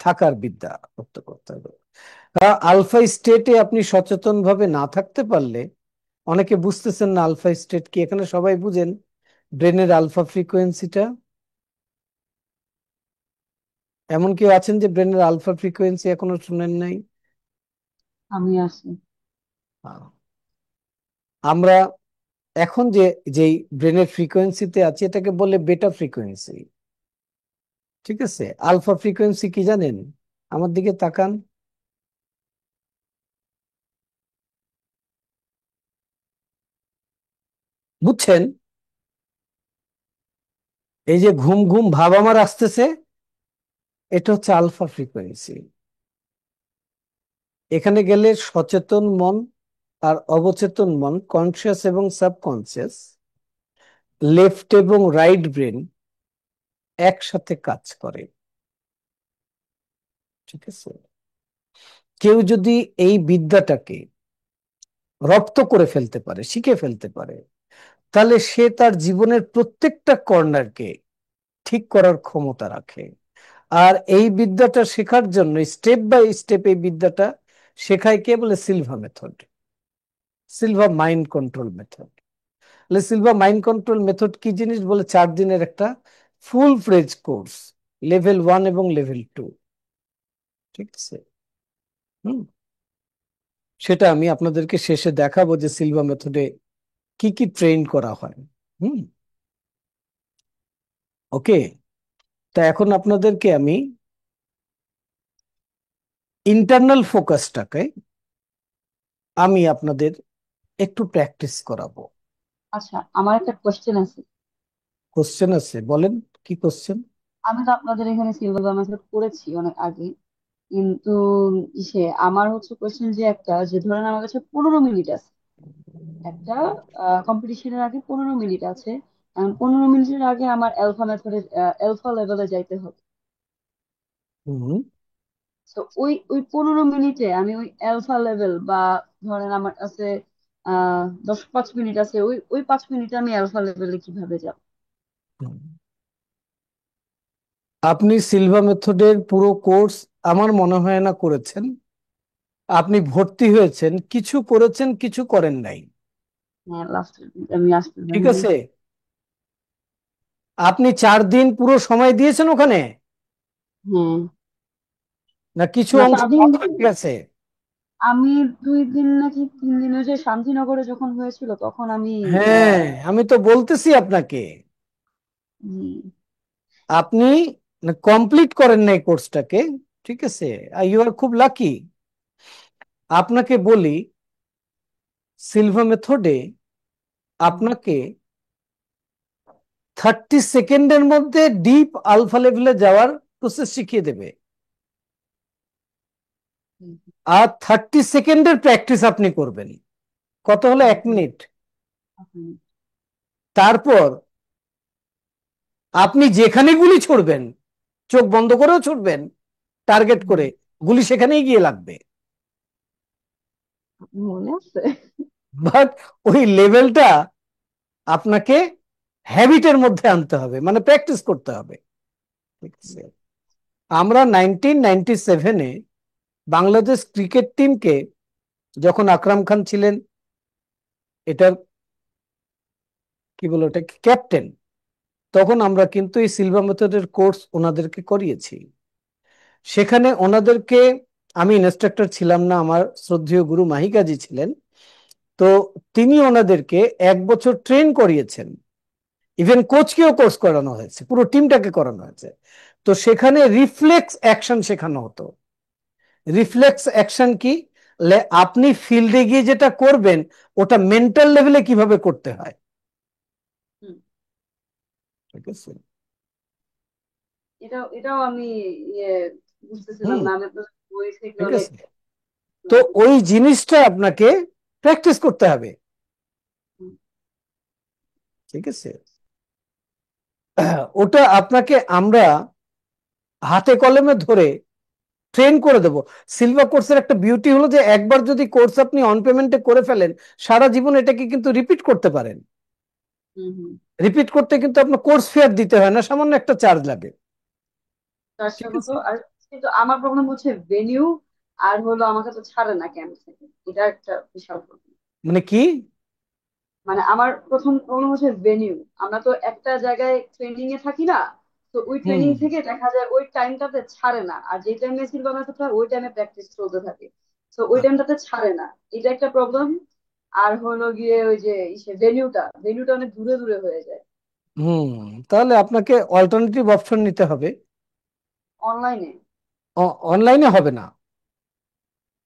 থাকার বিদ্যা রপ্ত করতে হবে। আলফা স্টেটে আপনি সচেতন ভাবে না থাকতে পারলে, অনেকে বুঝতেছেন না আলফা স্টেট কি, এখানে সবাই বুঝেন ব্রেনের আলফা ফ্রিকোয়েন্সিটা? এমন কেউ আছেন যে ব্রেনের আলফা ফ্রিকোয়েন্সি এখনো শুনেন নাই? আমি আছি। আহ, আমরা এখন যে যেই ব্রেনের ফ্রিকোয়েন্সিতে আছি এটাকে বলে বেটা ফ্রিকোয়েন্সি। ঠিক আছে, আলফা ফ্রিকোয়েন্সি কি জানেন? আমার দিকে তাকান। বুঝছেন? এই যে ঘুম ঘুম ভাব আমার আসতেছে, এটা হচ্ছে আলফা ফ্রিকোয়েন্সি। এখানে গেলে সচেতন মন আর অবচেতন মন, কনসিয়াস এবং সাবকনসিয়াস, লেফট এবং রাইট ব্রেন একসাথে কাজ করে। ঠিক আছে, কেউ যদি এই বিদ্যাটাকে রপ্ত করে ফেলতে পারে, শিখে ফেলতে পারে, তাহলে সে তার জীবনের প্রত্যেকটা কর্নারকে ঠিক করার ক্ষমতা রাখে। আর এই বিদ্যাটা শেখার জন্য স্টেপ বাই স্টেপ এই বিদ্যাটা শেখায় কে? বলে Silva method, Silva mind control method. Silva mind control method কি জিনিস? বলে 4 দিনের একটা ফুল ফ্লেজ কোর্স, লেভেল 1 এবং লেভেল 2। ঠিক আছে, হুম, সেটা আমি আপনাদেরকে শেষে দেখাবো যে সিলভা মেথডে কি কি ট্রেন করা হয়। হুম, ওকে। তা এখন আপনাদেরকে আমি ইন্টারনাল ফোকাসটাকে আমি আপনাদের একটু প্র্যাকটিস করাবো। আচ্ছা, আমার একটা কোশ্চেন আছে। কোশ্চেন আছে? বলেন, কি কোশ্চেন? আমি তো আপনাদের এখানে সিলভার মেথড করেছি অনেক আগে, কিন্তু আমার হচ্ছে কোশ্চেন যে একটা, যে ধরেন আমার কাছে 15 মিনিট আছে, একটা কম্পিটিশনের আগে 15 মিনিট আছে। 15 মিনিটের আগে আমার অ্যালফা মেথডের অ্যালফা লেভেলে যাইতে হবে। হুম, তো ওই 15 মিনিটে আমি ওই অ্যালফা লেভেল, বা ধরেন আমার কাছে 5 মিনিট আছে, ওই ওই 5 মিনিটে আমি অ্যালফা লেভেলে কিভাবে যাব? হুম। আপনি সিলভা মেথডের পুরো কোর্স আমার মনে হয় না করেছেন। আপনি ভর্তি হয়েছেন, কিছু করেছেন, কিছু করেন নাই। হ্যাঁ, লাস্টের আমি আসতে ঠিক পারি নাই। আছে, আপনি 4 দিন পুরো সময় দিয়েছেন ওখানে, হ্যাঁ। না কিছু না, অংশ স্বাধীন। বাদ হয়ে গেছে? আমি 2 দিন নাকি 3 দিন, ওই যে শান্তিনগরে যখন হয়েছিল তখন আমি হ্যাঁ, আহ আমি তো বলতেছি আপনাকে, জি। আপনি কমপ্লিট করেন নাই কোর্সটাকে। ঠিক আছে, ইউ আর খুব লাকি। আপনাকে বলি, সিলভা মেথডে হুম, আপনাকে 30 সেকেন্ডের মধ্যে ডিপ আলফা লেভেলে যাওয়ার প্রসেস শিখিয়ে দেবে। হুম, আর 30 সেকেন্ডের প্র্যাকটিস আপনি করবেন। কত হলো? হুম, 1 মিনিট। হুম, তারপর আপনি যেখানে গুলি ছুড়বেন, চোখ বন্ধ করেও ছুটবেন, টার্গেট হুম। করে, গুলি সেখানেই গিয়ে লাগবে। মনে আছে। বাট ওই লেভেলটা আপনাকে হ্যাবিটের মধ্যে আনতে হবে, মানে প্র্যাকটিস করতে হবে। ঠিক আছে, আমরা 1997-এ বাংলাদেশ ক্রিকেট টিমকে, যখন আকরাম খান ছিলেন এটার কি বলে ওটা ক্যাপ্টেন, তখন আমরা কিন্তু এই সিলভা মেথডের কোর্স ওনাদেরকে করিয়েছি। সেখানে ওনাদেরকে, আমি ইনস্ট্রাক্টর ছিলাম না, আমার শ্রদ্ধেয় গুরু মাহিকাজি ছিলেন। তো তিনি ওনাদেরকে 1 বছর ট্রেন করিয়েছেন। ইভেন কোচকেও কোর্স করানো হয়েছে, পুরো টিমটাকে করানো হয়েছে। তো সেখানে রিফ্লেক্স অ্যাকশন শেখানো হতো। রিফ্লেক্স অ্যাকশন কি? আপনি ফিল্ডে গিয়ে যেটা করবেন, ওটা মেন্টাল লেভেলে কিভাবে করতে হয়। হুম। ঠিক আছে, এটাও আমি ইয়ে বুঝতেছিলাম হুম, না, আমি আপনার বই থেকে ঠিক অনেক আছে। তো ক্লাস ওই নিচ্ছি। জিনিসটা আপনাকে প্র্যাকটিস করতে হবে। হুম, ঠিক আছে, ওটা আপনাকে আমরা হাতে কলমে ধরে ট্রেন করে দেবো। সিলভা কোর্সের একটা বিউটি হলো যে একবার যদি কোর্স আপনি অন পেমেন্টে করে ফেলেন, সারা জীবন এটাকে কিন্তু রিপিট করতে পারেন। হুম, হুম। রিপিট করতে কিন্তু আপনার কোর্স ফি আর দিতে হয় না, সামান্য একটা চার্জ লাগে। চারশো ঠিক কত আছে, আর, কিন্তু আমার প্রবলেম হচ্ছে ভেনিউ আর হলো আমাকে তো ছাড়ে না ক্যাম্প থেকে, এটা একটা বিশাল problem। মানে কি? মানে আমার প্রথম প্রবলেম হচ্ছে ভেনিউ। আমরা তো একটা জায়গায় ট্রেনিং এ থাকি না, তো ওই হুম ট্রেনিং থেকে দেখা যায় ওই টাইমটাতে ছাড়ে না, আর যে টাইমে সিলভার ম্যাথড হয় ওই টাইমে প্র্যাকটিস চলতে থাকে। তো ওই টাইমটাতে ছাড়ে না, এটা একটা প্রবলেম। আর হলো গিয়ে ওই যে ভেনিউটা অনেক দূরে দূরে হয়ে যায়। হুম তাহলে আপনাকে অল্টারনেটিভ অপশন নিতে হবে। অনলাইনে। অনলাইনে হবে না,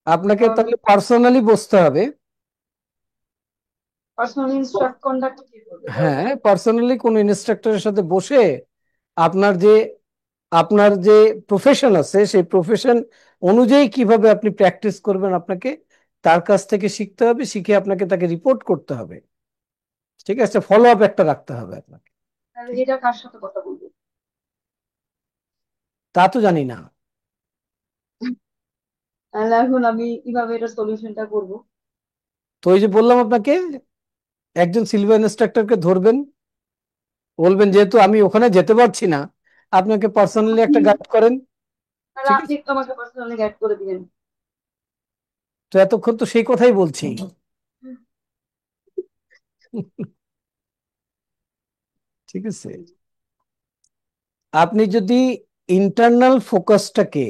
আপনাকে তাহলে তাহলে পার্সোনালি বসতে হবে। পার্সোনাল ইনস্ট্রাক্ট কন্ডাক্ট কি করবে তাহলে? হ্যাঁ, পার্সোনালি কোনো ইনস্ট্রাক্টরের সাথে বসে আপনার যে আপনার যে প্রফেশন আছে সেই প্রফেশন অনুযায়ী কিভাবে আপনি প্র্যাকটিস করবেন আপনাকে তার কাছ থেকে শিখতে হবে, শিখে আপনাকে তাকে রিপোর্ট করতে হবে। ঠিক আছে, ফলো আপ একটা রাখতে হবে আপনাকে। তাহলে ঠিক, এটা কার সাথে কথা বলবো? তা তো জানি না। তাহলে এখন আমি কিভাবে এটা সলিউশনটা করব? তো ওই যে বললাম আপনাকে, একজন সিলভার ইনস্ট্রাক্টরকে ধরবেন, বলবেন যেহেতু আমি ওখানে যেতে পারছি না, আপনাকে পার্সোনালি একটা আপনি, গাইড করেন। তাহলে ঠিক আপনি আছে, একটু আমাকে পার্সোনালি গাইড করে দিবেন। তো এতক্ষণ তো সেই কথাই বলছি। ঠিক আছে, আপনি যদি ইন্টারনাল ফোকাসটাকে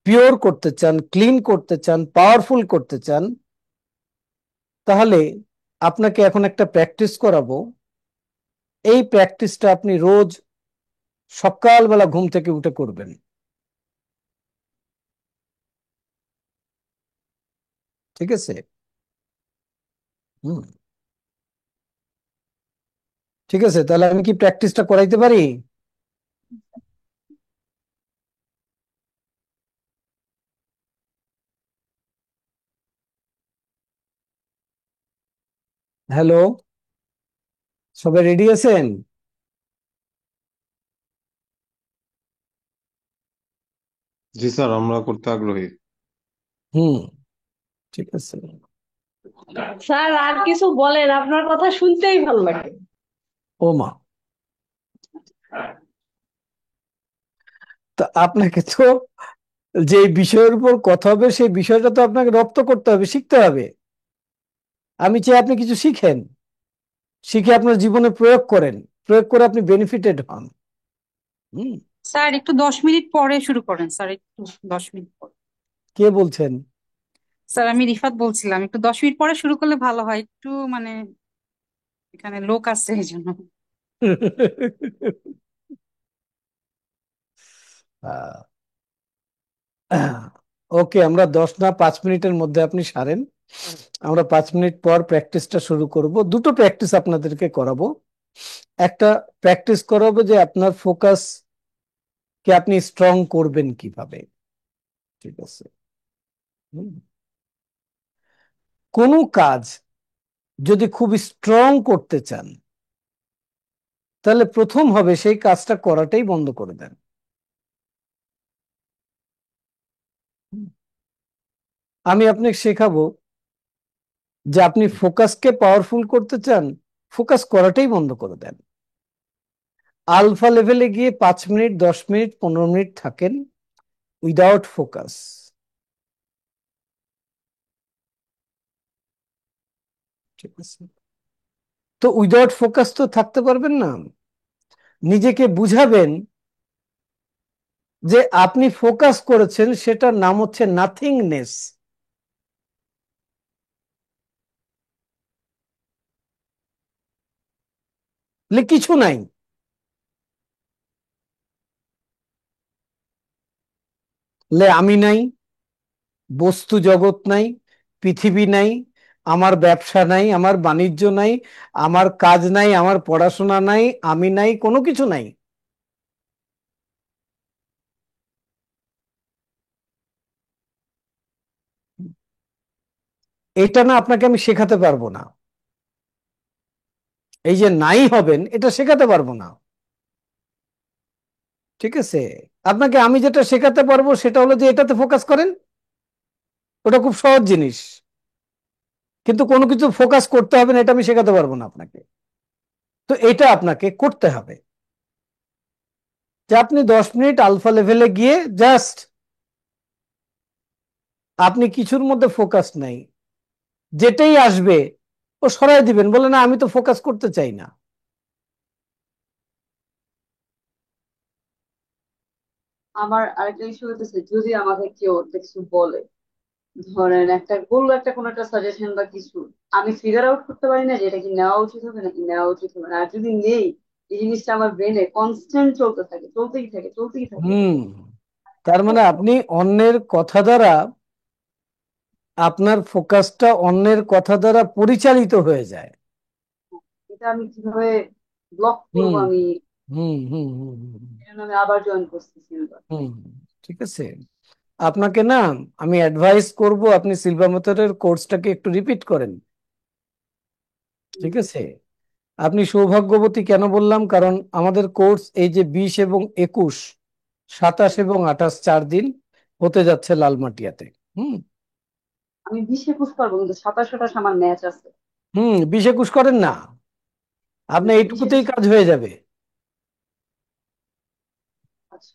পিওর করতে চান, ক্লিন করতে চান, পাওয়ারফুল করতে চান, তাহলে আপনাকে এখন একটা প্র্যাকটিস করাবো। এই প্র্যাকটিসটা আপনি রোজ সকালবেলা ঘুম থেকে উঠে করবেন। ঠিক আছে? হুম, ঠিক আছে, তাহলে আমি কি প্র্যাকটিসটা করাইতে পারি? হ্যালো, সবাই রেডি আছেন? জি স্যার, আমরা করতে আগ্রহী। হুম, ঠিক আছে। স্যার আর কিছু বলেন, আপনার কথা শুনতেই ভালো লাগে। ও মা, তা আপনাকে তো যে বিষয়ের উপর কথা হবে সেই বিষয়টা তো আপনাকে রপ্ত করতে হবে, শিখতে হবে। আমি চাই আপনি কিছু শিখেন, শিখে আপনার জীবনে প্রয়োগ করেন, প্রয়োগ করে আপনি বেনিফিটেড হন। হুম, স্যার একটু 10 মিনিট পরে শুরু করেন, স্যার একটু 10 মিনিট পরে। কে বলছেন? স্যার আমি রিফাত বলছিলাম, একটু 10 মিনিট পরে শুরু করলে ভালো হয়, একটু মানে এখানে লোক আছে এই জন্য। ওকে, আমরা 10 না 5 মিনিটের মধ্যে আপনি সারেন। আমরা 5 মিনিট পর প্র্যাকটিসটা শুরু করব। দুটো প্র্যাকটিস আপনাদেরকে করাবো। একটা প্র্যাকটিস করাবো যে আপনার ফোকাস কে আপনি স্ট্রং করবেন কিভাবে। ঠিক আছে? হুম। কোনো কাজ যদি খুব স্ট্রং করতে চান, তাহলে প্রথম হবে সেই কাজটা করাটাই বন্ধ করে দেন। হুম। আমি আপনাকে শেখাবো যে আপনি ফোকাসকে পাওয়ারফুল করতে চান, ফোকাস করাটাই বন্ধ করে দেন। আলফা লেভেলে গিয়ে 5 মিনিট 10 মিনিট 15 মিনিট থাকেন উইদাউট ফোকাস। ঠিক আছে, তো উইদাউট ফোকাস তো থাকতে পারবেন না। নিজেকে বুঝাবেন যে আপনি ফোকাস করেছেন, সেটার নাম হচ্ছে নাথিংনেস। কিছু নাই, আমি নাই, বস্তু জগৎ নাই, পৃথিবী নাই, আমার ব্যবসা নাই, আমার বাণিজ্য নাই, আমার কাজ নাই, আমার পড়াশোনা নাই, আমি নাই, কোনো কিছু নাই। এটা না আপনাকে আমি শেখাতে পারবো না। এই যে নাই হবেন এটা শেখাতে পারবো না। ঠিক আছে, আপনাকে আমি যেটা শেখাতে পারবো সেটা হলো যে এটাতে ফোকাস করেন। ওটা খুব সহজ জিনিস, কিন্তু কোনো কিছু ফোকাস করতে হবে না এটা আমি শেখাতে পারবো না আপনাকে। তো এটা আপনাকে করতে হবে যে আপনি 10 মিনিট আলফা লেভেলে গিয়ে জাস্ট আপনি কিছুর মধ্যে ফোকাস নাই, যেটাই আসবে ও সরাই দিবেন, বলে না আমি তো ফোকাস করতে চাই না। আমার আরেকটা ইস্যু হতেছে, যদি আমাকে কেউ একটা কিছু বলে, ধরেন একটা বললো একটা কোনো একটা সাজেশন বা কিছু, আমি ফিগার আউট করতে পারি না যে এটা কি নেওয়া উচিত হবে নাকি নেওয়া উচিত হবে না। আর যদি নেই, এই জিনিসটা আমার ব্রেনে কনস্ট্যান্ট চলতে থাকে, চলতেই থাকে, চলতেই থাকে। হুম, তার মানে আপনি অন্যের কথা দ্বারা, আপনার ফোকাসটা অন্যের কথা দ্বারা পরিচালিত হয়ে যায়। এটা আমি কিভাবে ব্লক করবো হুম আমি, হুম হুম হুম হুম এই জন্য আমি আবার জয়েন করছি সিলভার। হুম, ঠিক আছে। আপনাকে না, আমি অ্যাডভাইস করব আপনি সিলভা মেথডের কোর্সটাকে একটু রিপিট করেন, ঠিক আছে। আপনি সৌভাগ্যবতী কেন বললাম, কারণ আমাদের কোর্স এই যে 20 এবং 21, 27 এবং 28 4 দিন হতে যাচ্ছে লালমাটিয়াতে। হুম আমি 20-21 পারবো, কিন্তু 27-28 আমার ম্যাচ আছে। 20 21 করেন না, আপনার 20-21, এইটুকুতেই কাজ হয়ে যাবে। আচ্ছা।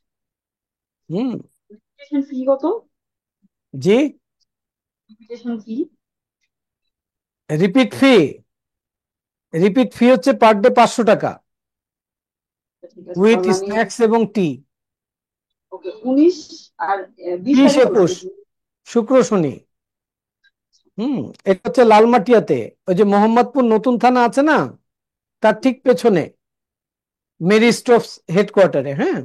হুম। ইনভিটেশন ফি কত? জি। ইনভিটেশন ফি? রিপিট ফি, রিপিট ফি হচ্ছে পার ডে 500 টাকা, ঠিক আছে, উইথ কারণ আমি স্ন্যাক্স এবং টি। ওকে 19 আর 20 20 তারিখ হচ্ছে 21, শুক্র শনি। হুম, এটা হচ্ছে লালমাটিয়াতে, ওই যে মোহাম্মদপুর নতুন থানা আছে না, তার ঠিক পেছনে, মেরি স্টোভস হেডকোয়ার্টারে, হ্যাঁ,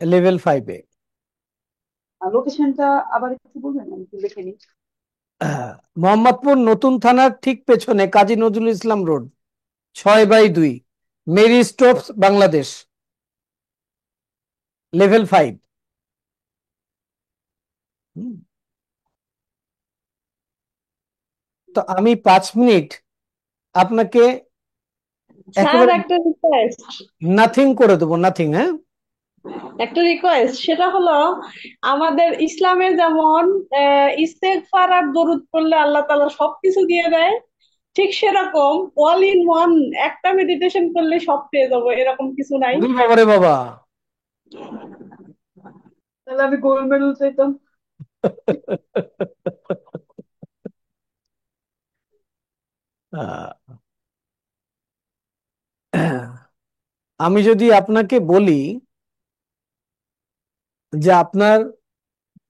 লেভেল 5-এ। লোকেশনটা আবার একটু বলবেন, আমি একটু লিখে নিই। মোহাম্মদপুর নতুন থানার ঠিক পেছনে, কাজী Nazrul Islam road, 6/2, Mary স্টোভস Bangladesh, level 5। তো আমি 5 মিনিট আপনাকে স্যার একেবারে একটা রিকোয়েস্ট, নাথিং করে দেবো, নাথিং, হ্যাঁ। সেটা হলো, আমাদের ইসলামে যেমন ইস্তেগফার আর দরুদ পড়লে আল্লাহ তাআলা সবকিছু দিয়ে দেয়, ঠিক সেরকম অল ইন ওয়ান একটা মেডিটেশন করলে সব পেয়ে যাবো, এরকম কিছু নাই? ওরে বাবা রে বাবা। তাহলে আমি গোল্ড মেডেল চাইতাম। আহ, আমি যদি আপনাকে বলি যে আপনার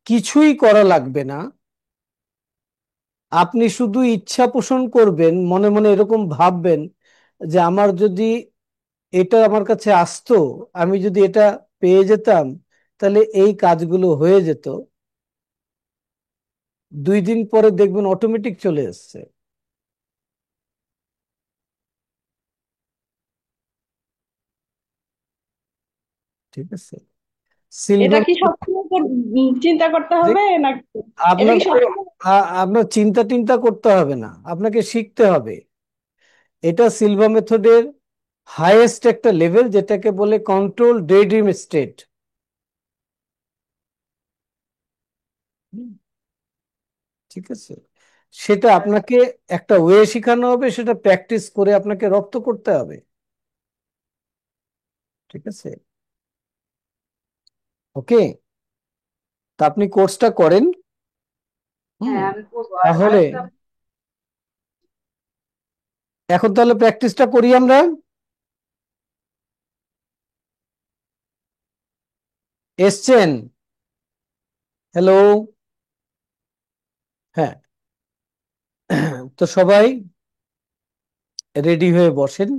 কিছুই করা লাগবে না, আপনি শুধু ইচ্ছা পোষণ করবেন, মনে মনে এরকম ভাববেন যে আমার যদি এটা আমার কাছে আসতো, আমি যদি এটা পেয়ে যেতাম, তাহলে এই কাজগুলো হয়ে যেত, 2 দিন পরে দেখবেন অটোমেটিক চলে এসছে, ঠিক আছে। এটা সিলভার, কি সবসময় চিন্তা করতে হবে নাকি? এটা আপনার কি তো সবসময়? আপনার চিন্তা টিন্তা করতে হবে না, আপনাকে শিখতে হবে। এটা সিলভা মেথডের হাইয়েস্ট একটা লেভেল, যেটাকে বলে কন্ট্রোল ডে ড্রিম স্টেট। ঠিক আছে, সেটা আর আপনাকে একটা ওয়ে শেখানো হবে, সেটা প্র্যাকটিস করে আপনাকে রপ্ত করতে হবে, ঠিক আছে। ওকে, তা আপনি কোর্সটা করেন। হুম, হ্যাঁ, আমি করবো। আর তাহলে আরেকটা, এখন তাহলে প্র্যাকটিসটা করি আমরা। এসছেন? হ্যালো? হ্যাঁ, তো সবাই রেডি হয়ে বসেন।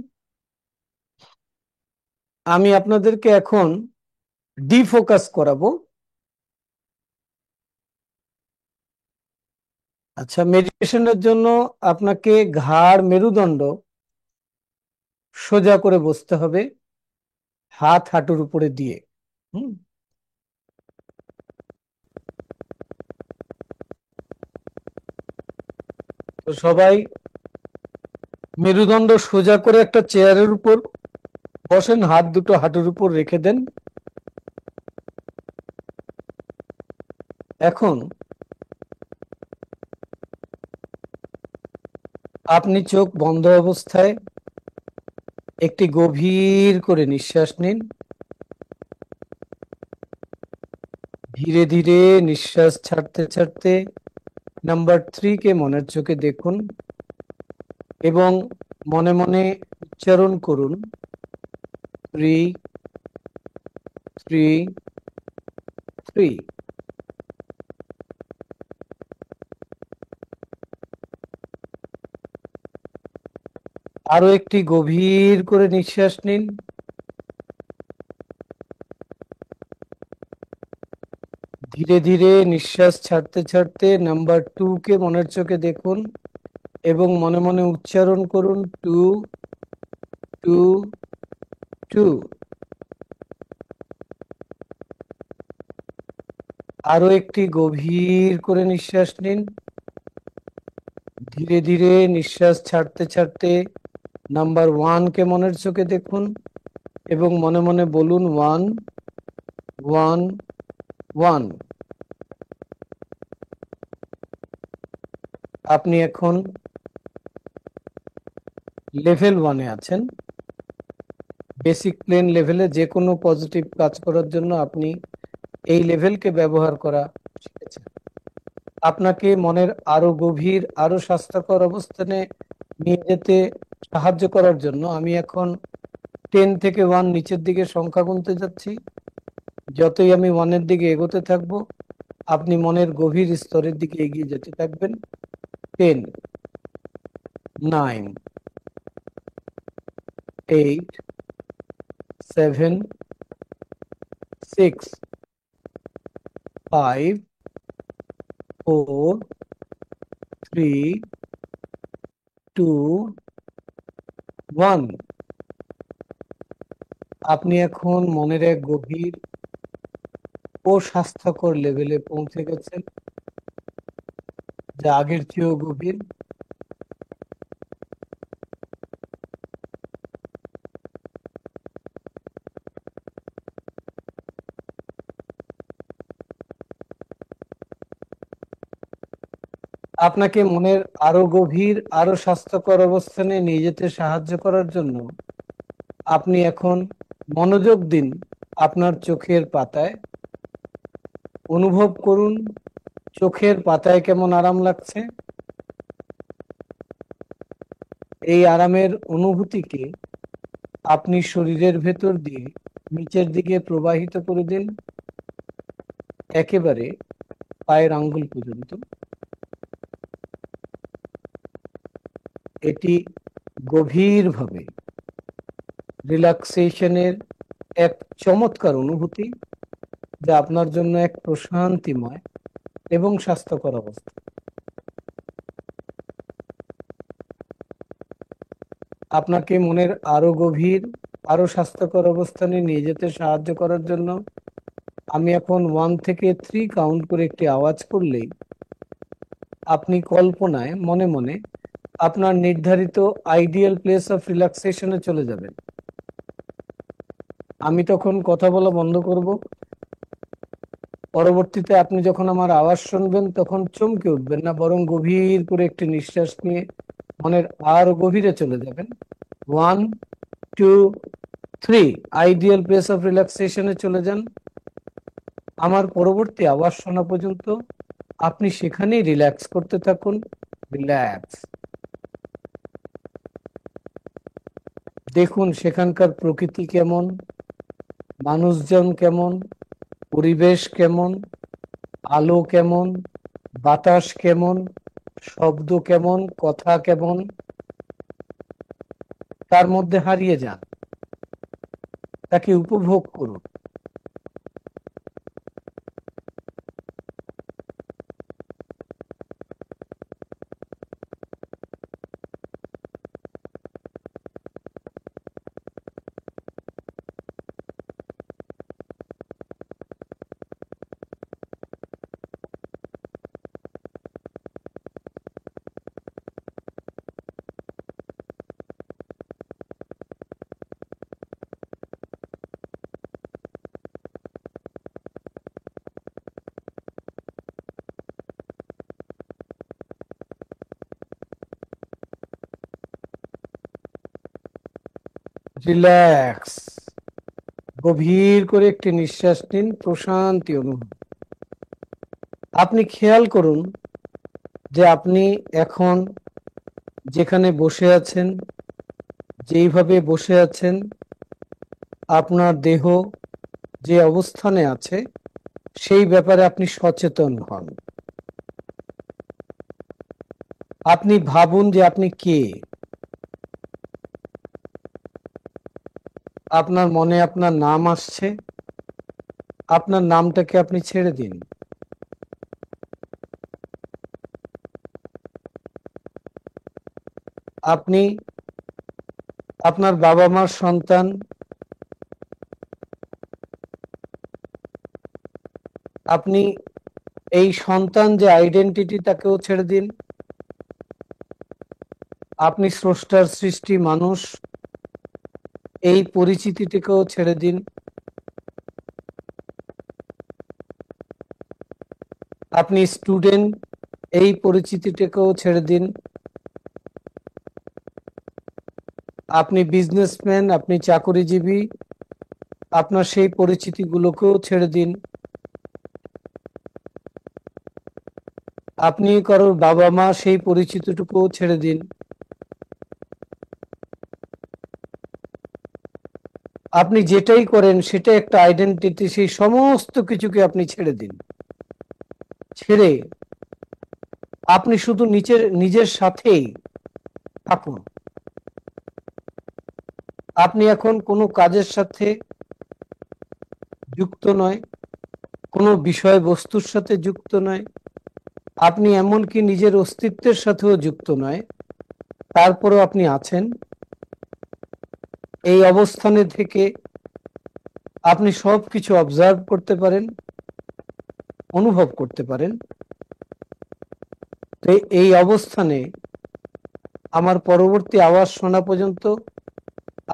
আমি আপনাদেরকে এখন ডিফোকাস করাবো। আচ্ছা, মেডিটেশনের জন্য আপনাকে ঘাড় মেরুদণ্ড সোজা করে বসতে হবে, হাত হাঁটুর উপরে দিয়ে। হুম, তো সবাই মেরুদণ্ড সোজা করে একটা চেয়ারের উপর বসেন, হাত দুটো হাঁটুর উপর রেখে দেন। এখন আপনি চোখ বন্ধ অবস্থায় একটি গভীর করে নিঃশ্বাস নিন, ধীরে ধীরে নিঃশ্বাস ছাড়তে ছাড়তে নাম্বার 3 কে মনের চোখে দেখুন এবং মনে মনে উচ্চারণ করুন 3 3 3। আরো একটি গভীর করে নিঃশ্বাস নিন। ধীরে ধীরে নিঃশ্বাস ছাড়তে ছাড়তে নাম্বার 2 কে মনের চোখে দেখুন এবং মনে মনে উচ্চারণ করুন 2 2 2। আরো একটি গভীর করে নিঃশ্বাস নিন। ধীরে ধীরে নিঃশ্বাস ছাড়তে ছাড়তে নাম্বার 1 কে মনের চোখে দেখুন এবং মনে মনে বলুন 1 1 1। আপনি এখন লেভেল 1 এ আছেন। বেসিক প্লেন লেভেলে যে কোনো পজিটিভ কাজ করার জন্য আপনি এই লেভেলকে ব্যবহার করা শিখেছেন। আপনাকে মনের আরো গভীর আরো স্বাস্থ্যকর অবস্থানে নিয়ে যেতে সাহায্য করার জন্য আমি এখন 10 থেকে 1 নিচের দিকে সংখ্যা গুনতে যাচ্ছি। যতই আমি 1 এর দিকে এগোতে থাকব আপনি মনের গভীর স্তরের দিকে এগিয়ে যেতে থাকবেন। 10 9 8 7 6 5 4 3 2 1। আপনি এখন মনের এক গভীর ও স্বাস্থ্যকর লেভেলে পৌঁছে গেছেন, যা আগের চেয়েও গভীর। আপনাকে মনের আরো গভীর আরো স্বাস্থ্যকর অবস্থানে নিয়ে যেতে সাহায্য করার জন্য আপনি এখন মনোযোগ দিন আপনার চোখের পাতায়। অনুভব করুন চোখের পাতায় কেমন আরাম লাগছে। এই আরামের অনুভূতিকে আপনি শরীরের ভেতর দিয়ে নিচের দিকে প্রবাহিত করে দিন, একেবারে পায়ের আঙ্গুল পর্যন্ত। এটি গভীরভাবে রিল্যাক্সেশনের এক চমৎকার অনুভূতি, যা আপনার জন্য এক প্রশান্তিময় এবং স্বাস্থ্যকর অবস্থা। আপনাকে মনের আরো গভীর আরো স্বাস্থ্যকর অবস্থানে নিয়ে যেতে সাহায্য করার জন্য আমি এখন 1 থেকে 3 কাউন্ট করে একটি আওয়াজ করলেই আপনি কল্পনায় মনে মনে আপনার নির্ধারিত আইডিয়াল প্লেস অফ রিল্যাক্সেশনে চলে যাবেন। আমি তখন কথা বলা বন্ধ করব। পরবর্তীতে আপনি যখন আমার আওয়াজ শুনবেন তখন চমকে উঠবেন না, বরং গভীর করে একটি নিঃশ্বাস নিয়ে মনের আরো গভীরে চলে যাবেন। 1 2 3 আইডিয়াল প্লেস অফ রিল্যাক্সেশনে চলে যান। আমার পরবর্তী আওয়াজ শোনা পর্যন্ত আপনি সেখানেই রিল্যাক্স করতে থাকুন। রিল্যাক্স। দেখুন সেখানকার প্রকৃতি কেমন, মানুষজন কেমন, পরিবেশ কেমন, আলো কেমন, বাতাস কেমন, শব্দ কেমন, কথা কেমন। তার মধ্যে হারিয়ে যান, তাকে উপভোগ করুন। রিল্যাক্স। গভীর করে একটি নিঃশ্বাস নিন, প্রশান্তি অনুভব। আপনি খেয়াল করুন যে আপনি এখন যেখানে বসে আছেন, যেইভাবে বসে আছেন, আপনার দেহ যে অবস্থানে আছে সেই ব্যাপারে আপনি সচেতন হন। আপনি ভাবুন যে আপনি কে। আপনার মনে আপনার নাম আসছে, আপনার নামটাকে আপনি ছেড়ে দিন। আপনি আপনার বাবা মার সন্তান, আপনি এই সন্তান যে আইডেন্টিটি তাকেও ছেড়ে দিন। আপনি স্রষ্টার সৃষ্টি মানুষ, এই পরিচিতিটাকেও ছেড়ে দিন। আপনি স্টুডেন্ট, এই পরিচিতিটাকেও ছেড়ে দিন। আপনি বিজনেসম্যান, আপনি চাকরিজীবী, আপনার সেই পরিচিতিগুলোকেও ছেড়ে দিন। আপনি কারোর বাবা মা, সেই পরিচিতিটুকুও ছেড়ে দিন। আপনি যেটাই করেন সেটা একটা আইডেন্টিটি, সেই সমস্ত কিছুকে আপনি ছেড়ে দিন। ছেড়ে আপনি শুধু নিজের সাথেই থাকুন। আপনি এখন কোনো কাজের সাথে যুক্ত নয়, কোনো বিষয়বস্তুর সাথে যুক্ত নয়, আপনি এমনকি নিজের অস্তিত্বের সাথেও যুক্ত নয়, তারপরেও আপনি আছেন। এই অবস্থানে থেকে আপনি সবকিছু অবজার্ভ করতে পারেন, অনুভব করতে পারেন। তো এই অবস্থানে আমার পরবর্তী আওয়াজ শোনা পর্যন্ত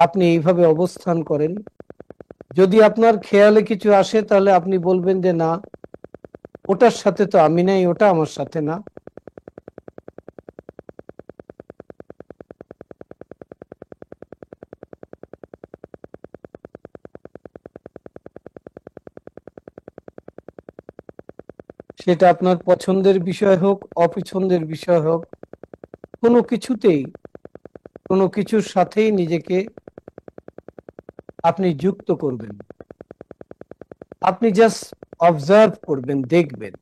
আপনি এইভাবে অবস্থান করেন। যদি আপনার খেয়ালে কিছু আসে তাহলে আপনি বলবেন যে না, ওটার সাথে তো আমি নাই, ওটা আমার সাথে না। সেটা আপনার পছন্দের বিষয় হোক, অপছন্দের বিষয় হোক, কোনো কিছুতেই, কোনো কিছুর সাথেই নিজেকে আপনি যুক্ত করবেন। আপনি জাস্ট অবজার্ভ করবেন, দেখবেন।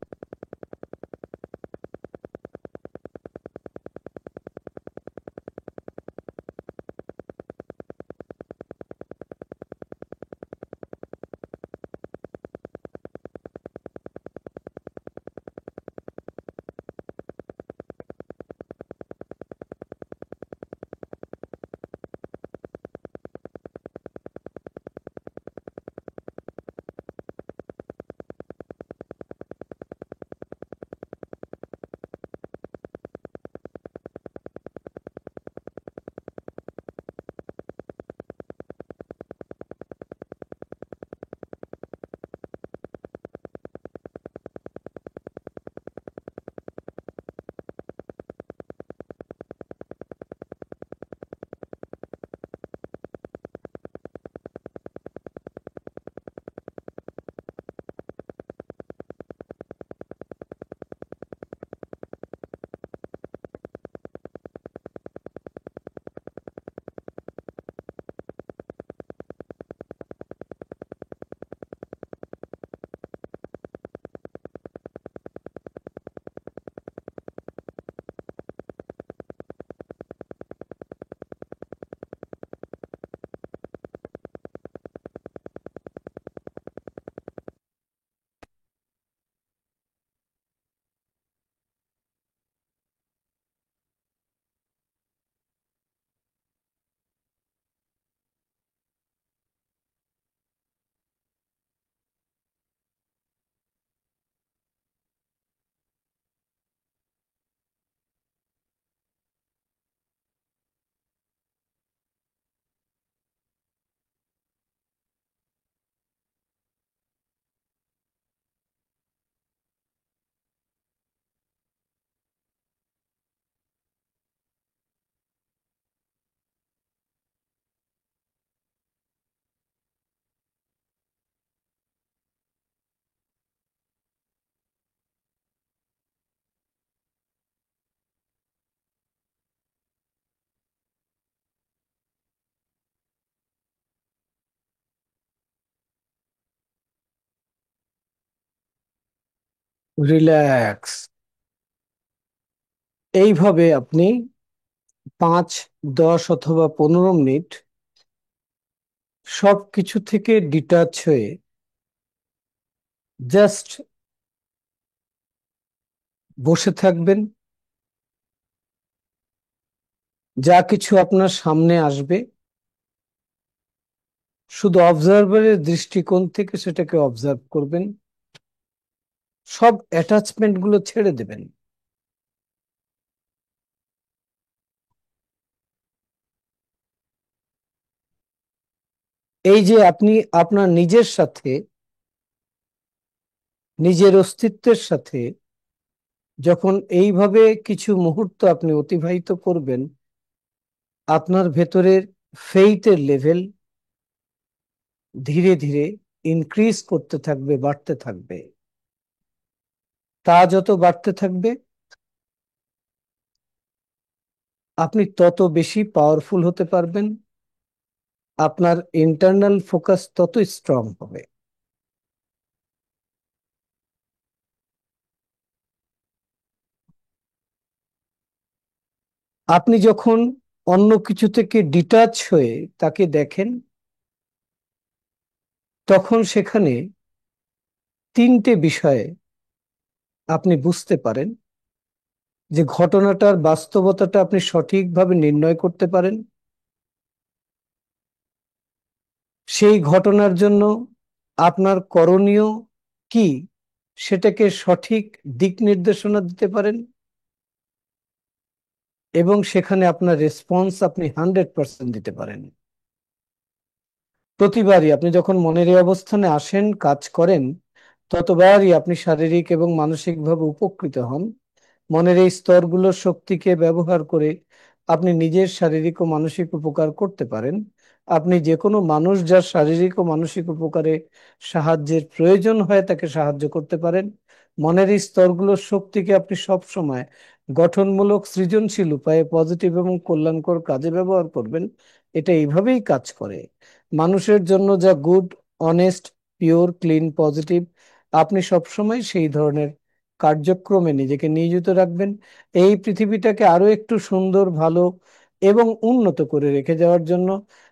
রিল্যাক্স। এইভাবে আপনি 5, 10 অথবা 15 মিনিট সবকিছু থেকে ডিটাচ হয়ে জাস্ট বসে থাকবেন। যা কিছু আপনার সামনে আসবে শুধু অবজারভারের দৃষ্টিকোণ থেকে সেটাকে অবজার্ভ করবেন, সব অ্যাটাচমেন্ট গুলো ছেড়ে দেবেন। এই যে আপনি আপনার নিজের সাথে, নিজের অস্তিত্বের সাথে যখন এইভাবে কিছু মুহূর্ত আপনি অতিবাহিত করবেন, আপনার ভেতরের ফেইথের লেভেল ধীরে ধীরে ইনক্রিজ করতে থাকবে, বাড়তে থাকবে। তা যত বাড়তে থাকবে আপনি তত বেশি পাওয়ারফুল হতে পারবেন, আপনার ইন্টারনাল ফোকাস তত স্ট্রং হবে। আপনি যখন অন্য কিছু থেকে ডিটাচ হয়ে তাকে দেখেন, তখন সেখানে 3টে বিষয়ে আপনি বুঝতে পারেন যে ঘটনাটার বাস্তবতাটা আপনি সঠিকভাবে নির্ণয় করতে পারেন। সেই ঘটনার জন্য আপনার করণীয় কি সেটাকে সঠিক দিক নির্দেশনা দিতে পারেন, এবং সেখানে আপনার রেসপন্স আপনি 100% দিতে পারেন। প্রতিবারই আপনি যখন মনের এই অবস্থানে আসেন, কাজ করেন, ততবারই আপনি শারীরিক এবং মানসিকভাবে উপকৃত হন। মনের এই স্তরগুলোর শক্তিকে ব্যবহার করে আপনি নিজের শারীরিক ও মানসিক উপকার করতে পারেন। আপনি যে কোনো মানুষ যার শারীরিক ও মানসিক উপকারে সাহায্যের প্রয়োজন হয় তাকে সাহায্য করতে পারেন। মনের এই স্তরগুলোর শক্তিকে আপনি সব সময় গঠনমূলক, সৃজনশীল উপায়ে পজিটিভ এবং কল্যাণকর কাজে ব্যবহার করবেন। এটা এইভাবেই কাজ করে। মানুষের জন্য যা good, honest, pure, clean, positive, আপনি সবসময় সেই ধরনের কার্যক্রমে নিজেকে নিয়োজিত রাখবেন। এই পৃথিবীটাকে আরো একটু সুন্দর, ভালো এবং উন্নত করে রেখে যাওয়ার জন্য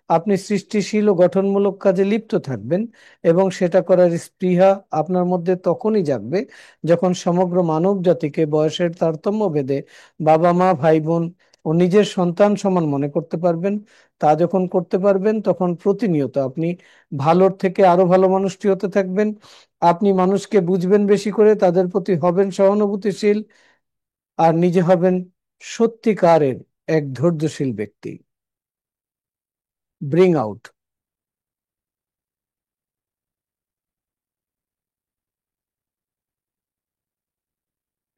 আপনি সৃষ্টিশীল ও গঠনমূলক কাজে লিপ্ত থাকবেন, এবং সেটা করার স্পৃহা আপনার মধ্যে তখনই জাগবে যখন সমগ্র মানব জাতিকে বয়সের তারতম্য ভেদে বাবা মা, ভাই বোন ও নিজের সন্তান সমান মনে করতে পারবেন। তা যখন করতে পারবেন তখন প্রতিনিয়ত আপনি ভালোর থেকে আরো ভালো মানুষটি হতে থাকবেন। আপনি মানুষকে বুঝবেন বেশি করে, তাদের প্রতি হবেন সহানুভূতিশীল, আর নিজে হবেন সত্যিকারের এক ধৈর্যশীল ব্যক্তি। Bring out.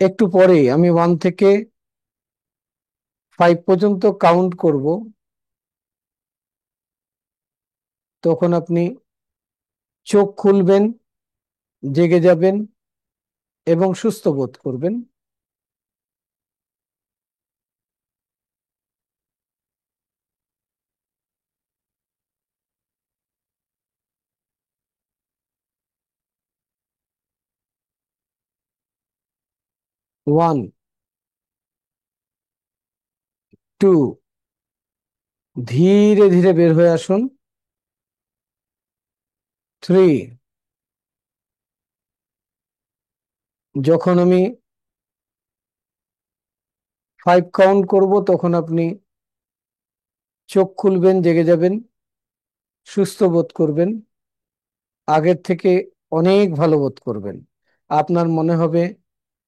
একটু পরে আমি 1 থেকে 5 পর্যন্ত কাউন্ট করব, তখন আপনি চোখ খুলবেন, জেগে যাবেন এবং সুস্থ বোধ করবেন। 1, 2, ধীরে ধীরে বের হয়ে আসুন। 3, যখন আমি 5 কাউন্ট করব তখন আপনি চোখ খুলবেন, জেগে যাবেন, সুস্থ বোধ করবেন, আগের থেকে অনেক ভালো বোধ করবেন। আপনার মনে হবে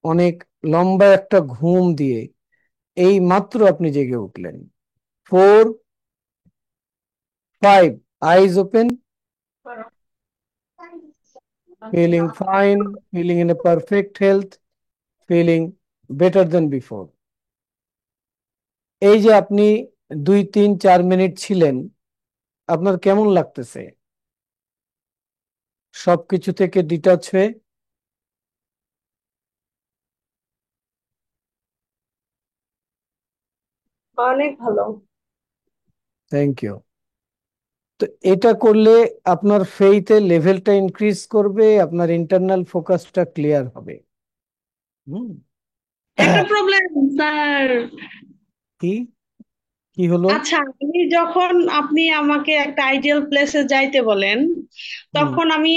অনেক লম্বা একটা ঘুম দিয়ে এই মাত্র আপনি জেগে উঠলেন। 4, 5, আইজ open, feeling fine, feeling in a perfect health, feeling better than before. এই যে আপনি 2, 3, 4 মিনিট ছিলেন, আপনার কেমন লাগতেছে সবকিছু থেকে ডিটাচ হয়ে? অনেক ভালো। Thank you. তো এটা করলে আপনার ফেইথের লেভেলটা ইনক্রিজ করবে, আপনার ইন্টারনাল ফোকাসটা ক্লিয়ার হবে। হুম। একটা প্রবলেম স্যার। কি কি হলো? আচ্ছা, আমি যখন আপনি আমাকে একটা আইডিয়াল প্লেসে যাইতে বলেন, হুম তখন আমি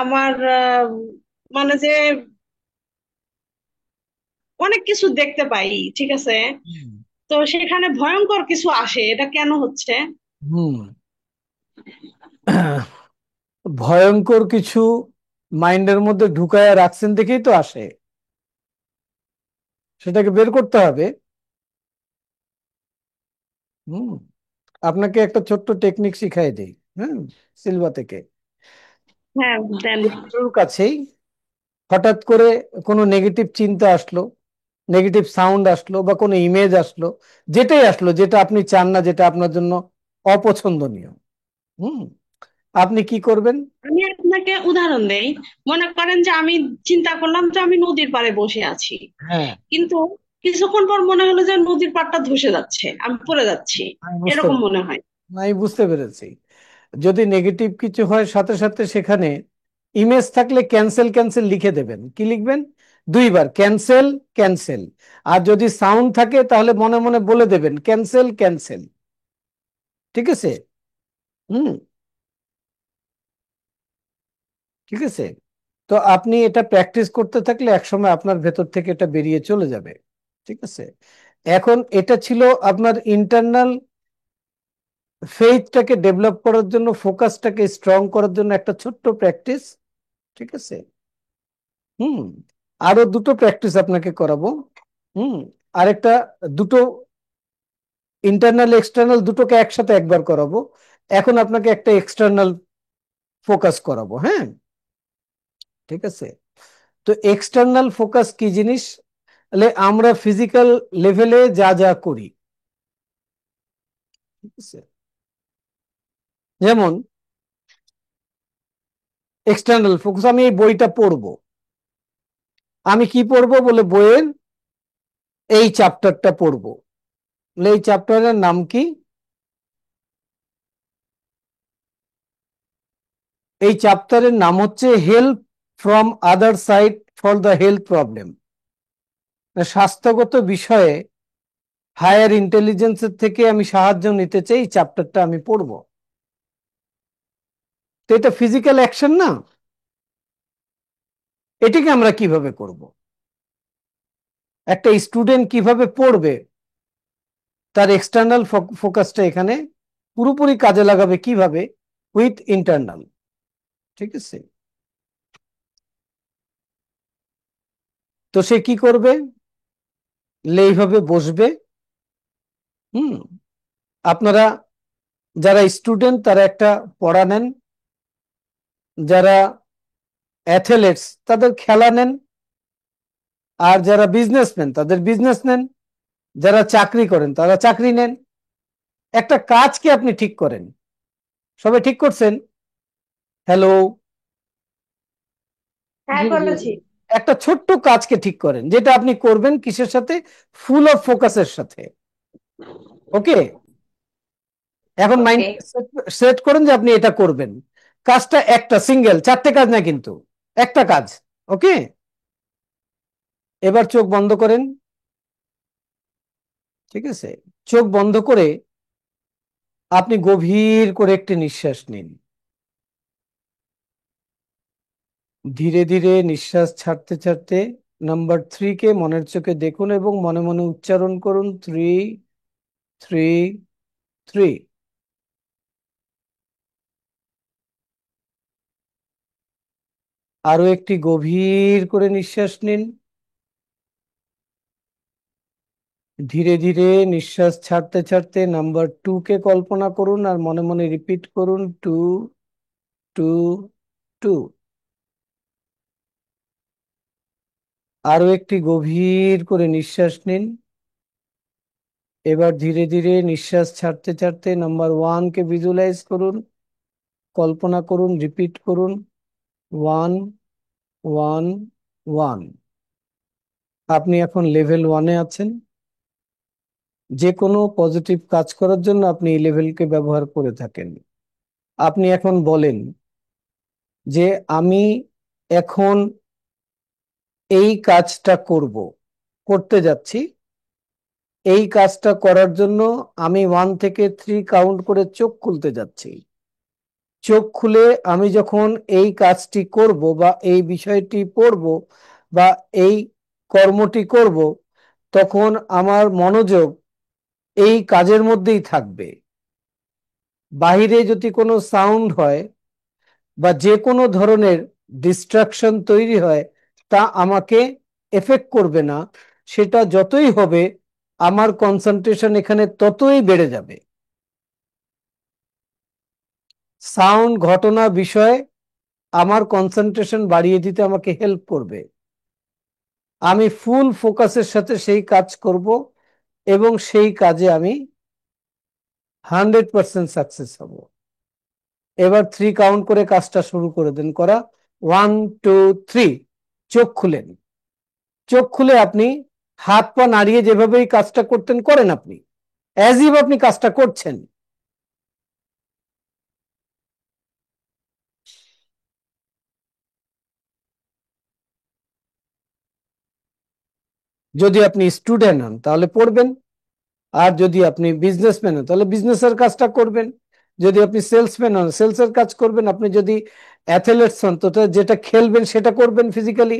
আমার মানে যে অনেক কিছু দেখতে পাই, ঠিক আছে? হুম তো সেখানে ভয়ঙ্কর কিছু আসে, এটা কেন হচ্ছে? হুম। ভয়ঙ্কর কিছু মাইন্ডের মধ্যে ঢুকায়া রাখছেন দেখেই তো আসে, সেটাকে বের করতে হবে। হুম। আপনাকে একটা ছোট্ট টেকনিক শিখাই দেই। হ্যাঁ, সিলভা থেকে। হ্যাঁ, দেন। কারোর কাছেই হঠাৎ করে কোনো নেগেটিভ চিন্তা আসলো, নেগেটিভ সাউন্ড আসলো, বা কোনো ইমেজ আসলো, যেটাই আসলো, যেটা আপনি চান না, যেটা আপনার জন্য অপছন্দনীয়, হুম, আপনি কি করবেন? আমি আপনাকে উদাহরণ দেই। মনে করেন যে আমি চিন্তা করলাম যে আমি নদীর পাড়ে বসে আছি, হ্যাঁ, কিন্তু কিছুক্ষণ পর মনে হলো যে নদীর পাড়টা ধসে যাচ্ছে, আমি পড়ে যাচ্ছি, আমি বুঝতে এরকম মনে হয়। আমি বুঝতে পেরেছি। যদি নেগেটিভ কিছু হয়, সাথে সাথে সেখানে ইমেজ থাকলে ক্যান্সেল ক্যান্সেল লিখে দেবেন। কি লিখবেন? দুইবার ক্যান্সেল ক্যান্সেল। আর যদি সাউন্ড থাকে তাহলে মনে মনে বলে দেবেন ক্যান্সেল ক্যান্সেল। ঠিক আছে? হুম। ঠিক আছে। তো আপনি এটা প্র্যাকটিস করতে থাকলে একসময় আপনার ভেতর থেকে এটা বেরিয়ে চলে যাবে। ঠিক আছে। এখন এটা ছিল আপনার ইন্টারনাল ফেইথটাকে ডেভেলপ করার জন্য, ফোকাসটাকে স্ট্রং করার জন্য একটা ছোট্ট প্র্যাকটিস। ঠিক আছে। হুম। আরো দুটো প্র্যাকটিস আপনাকে করাবো। হুম। আরেকটা, দুটো ইন্টারনাল এক্সটার্নাল দুটোকে একসাথে একবার করাবো। এখন আপনাকে একটা এক্সটার্নাল ফোকাস করাবো। হ্যাঁ, ঠিক আছে। তো এক্সটার্নাল ফোকাস কি জিনিস? তাহলে আমরা ফিজিক্যাল লেভেলে যা যা করি, ঠিক আছে, যেমন এক্সটার্নাল ফোকাস, আমি এই বইটা পড়বো। আমি কি পড়বো? বলে বইয়ের এই চ্যাপ্টারটা পড়বো। বলে এই চ্যাপ্টারের নাম কি? এই চ্যাপ্টারের নাম হচ্ছে help from other side for the health problem. স্বাস্থ্যগত বিষয়ে হায়ার ইন্টেলিজেন্সের থেকে আমি সাহায্য নিতে চাই, এই চ্যাপ্টারটা আমি পড়বো। তো এটা ফিজিক্যাল অ্যাকশন না? এটাকে আমরা কিভাবে করব? একটা স্টুডেন্ট কিভাবে পড়বে, তার এক্সটার্নাল ফোকাসটা এখানে পুরোপুরি কাজে লাগাবে কিভাবে? With internal. ঠিক আছে। তো সে কি করবে? এইভাবে বসবে। হুম। আপনারা যারা স্টুডেন্ট তারা একটা পড়া নেন, যারা অ্যাথলেটস তাদের খেলা নেন, আর যারা বিজনেসম্যান তাদের বিজনেস নেন, যারা চাকরি করেন তারা চাকরি নেন। একটা কাজকে আপনি ঠিক করেন। সবাই ঠিক করছেন? হ্যালো। হ্যাঁ, জি জি করেছি। একটা ছোট্ট কাজকে ঠিক করেন, যেটা আপনি করবেন কিসের সাথে? ফুল অফ ফোকাসের সাথে। ওকে। এখন মাইন্ড ওকে। সেট করেন যে আপনি এটা করবেন। কাজটা একটা সিঙ্গেল, চারটে কাজ না কিন্তু, একটা কাজ। ওকে। এবার চোখ বন্ধ করেন। ঠিক আছে। চোখ বন্ধ করে আপনি গভীর করে একটি নিঃশ্বাস নিন। ধীরে ধীরে নিঃশ্বাস ছাড়তে ছাড়তে নাম্বার 3 কে মনের চোখে দেখুন এবং মনে মনে উচ্চারণ করুন, 3 3 3। আরো একটি গভীর করে নিঃশ্বাস নিন। ধীরে ধীরে নিঃশ্বাস ছাড়তে ছাড়তে নাম্বার 2 কে কল্পনা করুন আর মনে মনে রিপিট করুন, 2 2 2। আরো একটি গভীর করে নিঃশ্বাস নিন। এবার ধীরে ধীরে নিঃশ্বাস ছাড়তে ছাড়তে নাম্বার 1 কে ভিজুয়ালাইজ করুন, কল্পনা করুন, রিপিট করুন, 1 1 1। আপনি এখন লেভেল 1-এ আছেন। যে কোনো পজিটিভ কাজ করার জন্য আপনি এই লেভেলকে ব্যবহার করে থাকেন। আপনি এখন বলেন যে আমি এখন এই কাজটা করতে যাচ্ছি। এই কাজটা করার জন্য আমি 1 থেকে 3 কাউন্ট করে চোখ খুলতে যাচ্ছি। চোখ খুলে আমি যখন এই কাজটি করব বা এই বিষয়টি পড়ব বা এই কর্মটি করব, তখন আমার মনোযোগ এই কাজের মধ্যেই থাকবে। বাহিরে যদি কোনো সাউন্ড হয় বা যে কোনো ধরনের ডিস্ট্রাকশন তৈরি হয়, তা আমাকে এফেক্ট করবে না। সেটা যতই হবে আমার কনসেন্ট্রেশন এখানে ততই বেড়ে যাবে। সাউন্ড, ঘটনা, বিষয় আমার কনসেন্ট্রেশন বাড়িয়ে দিতে আমাকে হেল্প করবে। আমি ফুল ফোকাসের সাথে সেই কাজ করব এবং সেই কাজে আমি 100% সাকসেস হব। এবার 3 কাউন্ট করে কাজটা শুরু করে দেন করা। 1 2 3। চোখ খুলেন। চোখ খুলে আপনি হাত পা নাড়িয়ে যেভাবে এই কাজটা করতেন করেন, আপনি অ্যাজ ইফ আপনি কাজটা করছেন। যদি আপনি স্টুডেন্ট হন তাহলে পড়বেন, আর যদি আপনি বিজনেসম্যান হন তাহলে বিজনেসের কাজটা করবেন, যদি আপনি সেলসম্যান হন সেলসের কাজ করবেন, আপনি যদি অ্যাথলেটস হন তো যেটা খেলবেন সেটা করবেন ফিজিক্যালি।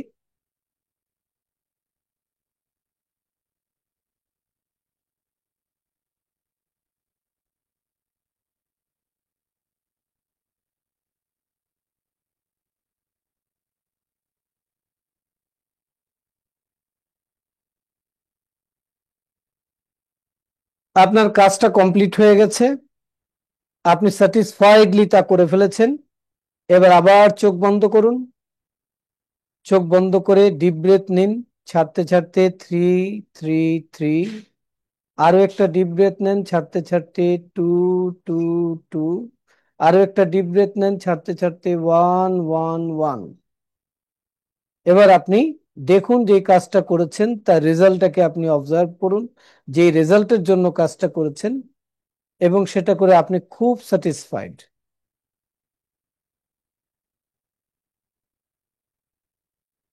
আপনার কাজটা কমপ্লিট হয়ে গেছে, আপনি স্যাটিসফাইডলি তা করে ফেলেছেন। এবার আবার চোখ বন্ধ করুন। চোখ বন্ধ করে ডিপ ব্রেথ নিন, ছাড়তে ছাড়তে 3 3 3। আরো একটা ডিপ ব্রেথ নেন, ছাড়তে ছাড়তে 2 2 2। আরো একটা ডিপ ব্রেথ নেন, ছাড়তে ছাড়তে 1 1 1। এবার আপনি দেখুন যে কাজটা করেছেন তার রেজাল্টটাকে আপনি অবজার্ভ করুন, যে রেজাল্টের জন্য কাজটা করেছেন, এবং সেটা করে আপনি খুব স্যাটিসফাইড।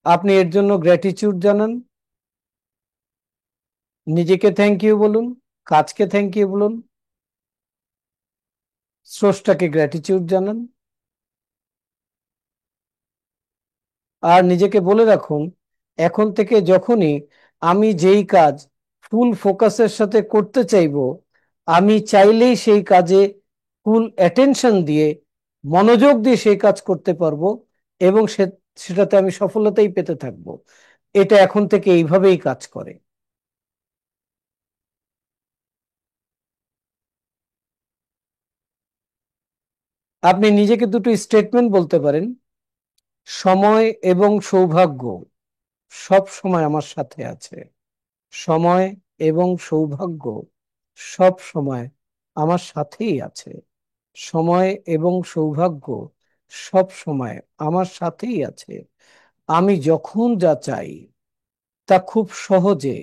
আপনি এর জন্য গ্র্যাটিটিউড জানান, নিজেকে থ্যাংক ইউ বলুন, কাজকে থ্যাংক ইউ বলুন, স্রষ্টাকে গ্র্যাটিটিউড জানান। আর নিজেকে বলে রাখুন, এখন থেকে যখনই আমি যেই কাজ ফুল ফোকাসের সাথে করতে চাইবো, আমি চাইলেই সেই কাজে ফুল অ্যাটেনশন দিয়ে মনোযোগ দিয়ে সেই কাজ করতে পারবো এবং সেটাতে আমি সফলতাই পেতে থাকবো। এটা এখন থেকে এইভাবেই কাজ করে। আপনি নিজেকে দুটো স্টেটমেন্ট বলতে পারেন, সময় এবং সৌভাগ্য সব সময় আমার সাথে আছে। সময় এবং সৌভাগ্য সব সময় আমার সাথেই আছে। সময় এবং সৌভাগ্য সব সময় আমার সাথেই আছে। আমি যখন যা চাই তা খুব সহজে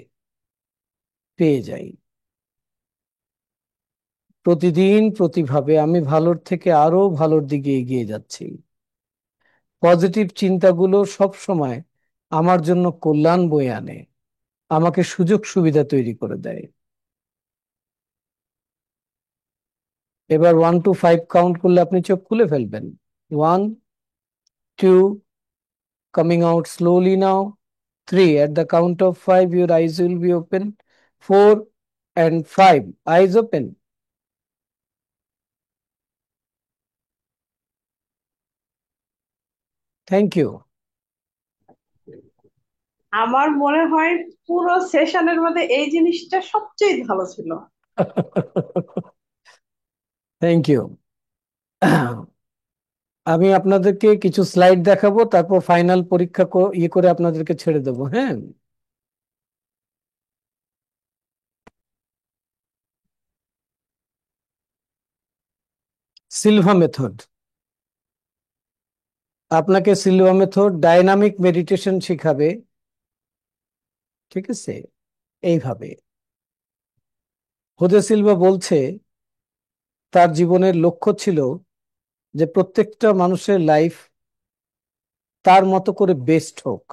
পেয়ে যাই। প্রতিদিন প্রতিভাবে আমি ভালোর থেকে আরো ভালোর দিকে এগিয়ে যাচ্ছি। পজিটিভ চিন্তাগুলো সব সময় আমার জন্য কল্যাণ বয়ে আনে, আমাকে সুযোগ সুবিধা তৈরি করে দেয়। এবার 1 to 5 কাউন্ট করলে আপনি চোখ খুলে ফেলবেন। 1 2, coming out slowly now. 3, at the count of 5 your eyes will be open. 4 and 5, eyes open. Thank you. আমার মনে হয় পুরো সেশনের মধ্যে এই জিনিসটা সবচেয়ে ভালো ছিল। Thank you. আমি আপনাদেরকে কিছু স্লাইড দেখাবো, তারপর ফাইনাল পরীক্ষা করে আপনাদেরকে ছেড়ে দেবো। হ্যাঁ, সিলভা মেথড। আপনাকে সিলভা মেথড ডাইনামিক মেডিটেশন শিখাবে, ঠিক আছে? এইভাবে হোজে সিলভা বলছে তার জীবনের লক্ষ্য ছিল যে প্রত্যেকটা মানুষের লাইফ তার মতো করে বেস্ট হোক।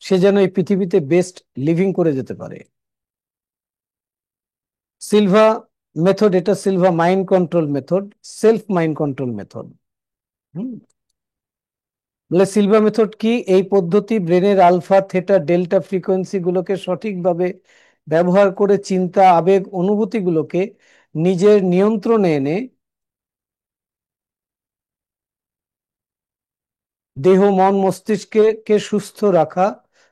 সে যেন এই পৃথিবীতে বেস্ট লিভিং করে যেতে পারে। সিলভা মেথড, এটা Silva mind control method, self mind control method. বলে সিলভা মেথড কি? এই পদ্ধতি ব্রেনের আলফা, থেটা, ডেল্টা ফ্রিকোয়েন্সি গুলোকে সঠিকভাবে ব্যবহার করে চিন্তা, আবেগ, অনুভূতিগুলোকে নিজের নিয়ন্ত্রণে এনে দেহ, মন, মস্তিষ্ককে সুস্থ রাখা,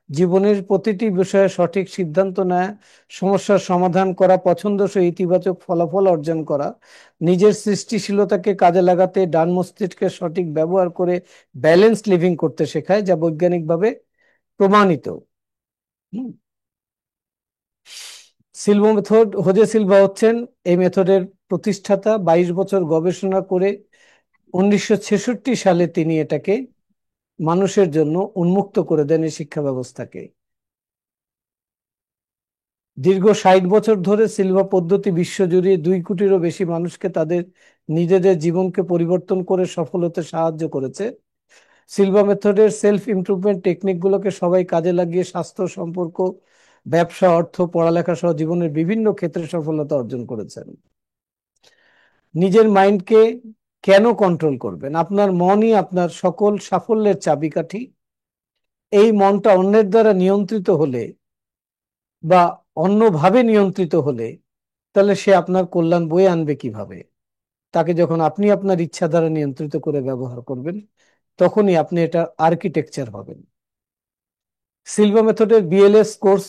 জীবনের প্রতিটি বিষয়ে সঠিক সিদ্ধান্ত নেওয়া, সমস্যার সমাধান করা, পছন্দসই ইতিবাচক ফলাফল অর্জন করা, নিজের সৃষ্টিশীলতাকে কাজে লাগাতে ডান মস্তিষ্কের সঠিক ব্যবহার করে ব্যালেন্স লিভিং করতে শেখায়, যা বৈজ্ঞানিকভাবে প্রমাণিত। সিলভা মেথড, হোজে সিলভা হচ্ছেন এই মেথডের প্রতিষ্ঠাতা। 22 বছর গবেষণা করে 1966 সালে তিনি এটাকে মানুষের জন্য উন্মুক্ত করে দেন এই শিক্ষা ব্যবস্থাকে। দীর্ঘ 60 বছর ধরে সিলভা পদ্ধতি বিশ্বজুড়ে 2 কোটিরও বেশি মানুষকে তাদের নিজেদের জীবনকে পরিবর্তন করে সফল হতে সাহায্য করেছে। সিলভা মেথডের সেলফ ইমপ্রুভমেন্ট টেকনিক গুলোকে সবাই কাজে লাগিয়ে স্বাস্থ্য, সম্পর্ক, ব্যবসা, অর্থ, পড়ালেখা সহ জীবনের বিভিন্ন ক্ষেত্রে সফলতা অর্জন করেছেন। নিজের মাইন্ডকে কেন কন্ট্রোল করবেন? আপনার মনই আপনার সকল সাফল্যের চাবিকাঠি। এই মনটা অন্যের দ্বারা নিয়ন্ত্রিত হলে বা অন্যভাবে নিয়ন্ত্রিত হলে তাহলে সে আপনার কল্যাণ বয়ে আনবে কিভাবে? তাকে যখন আপনি আপনার ইচ্ছা দ্বারা নিয়ন্ত্রিত করে ব্যবহার করবেন, তখনই আপনি এটা আর্কিটেকচার হবেন। সিলভা মেথডের বিএলএস কোর্স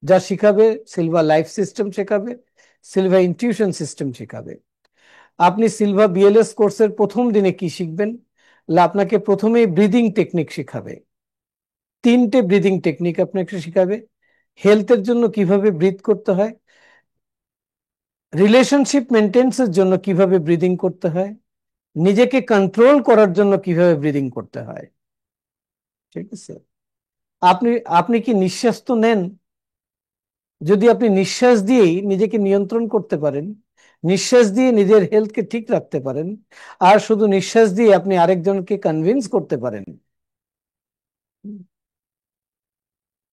যা শিখাবে, সিলভা লাইফ সিস্টেম শেখাবে, সিলভা ইনটিউশন সিস্টেম শেখাবে। আপনি সিলভা বিএলএস কোর্সের প্রথম দিনে কি শিখবেন? আপনাকে প্রথমেই ব্রিদিং টেকনিক শেখাবে। 3টে ব্রিদিং টেকনিক আপনাকে শেখাবে। হেলথের জন্য কিভাবে ব্রিথ করতে হয়, রিলেশনশিপ মেনটেন্সের জন্য কিভাবে ব্রিদিং করতে হয়, নিজেকে কন্ট্রোল করার জন্য কিভাবে ব্রিদিং করতে হয়। ঠিক আছে? আপনি আপনি কি নিঃশ্বাস তো নেন? যদি আপনি নিঃশ্বাস দিয়েই নিজেকে নিয়ন্ত্রণ করতে পারেন, নিঃশ্বাস দিয়ে নিজের হেলথকে ঠিক রাখতে পারেন, আর শুধু নিঃশ্বাস দিয়ে আপনি আরেকজনকে কনভিন্স করতে পারেন।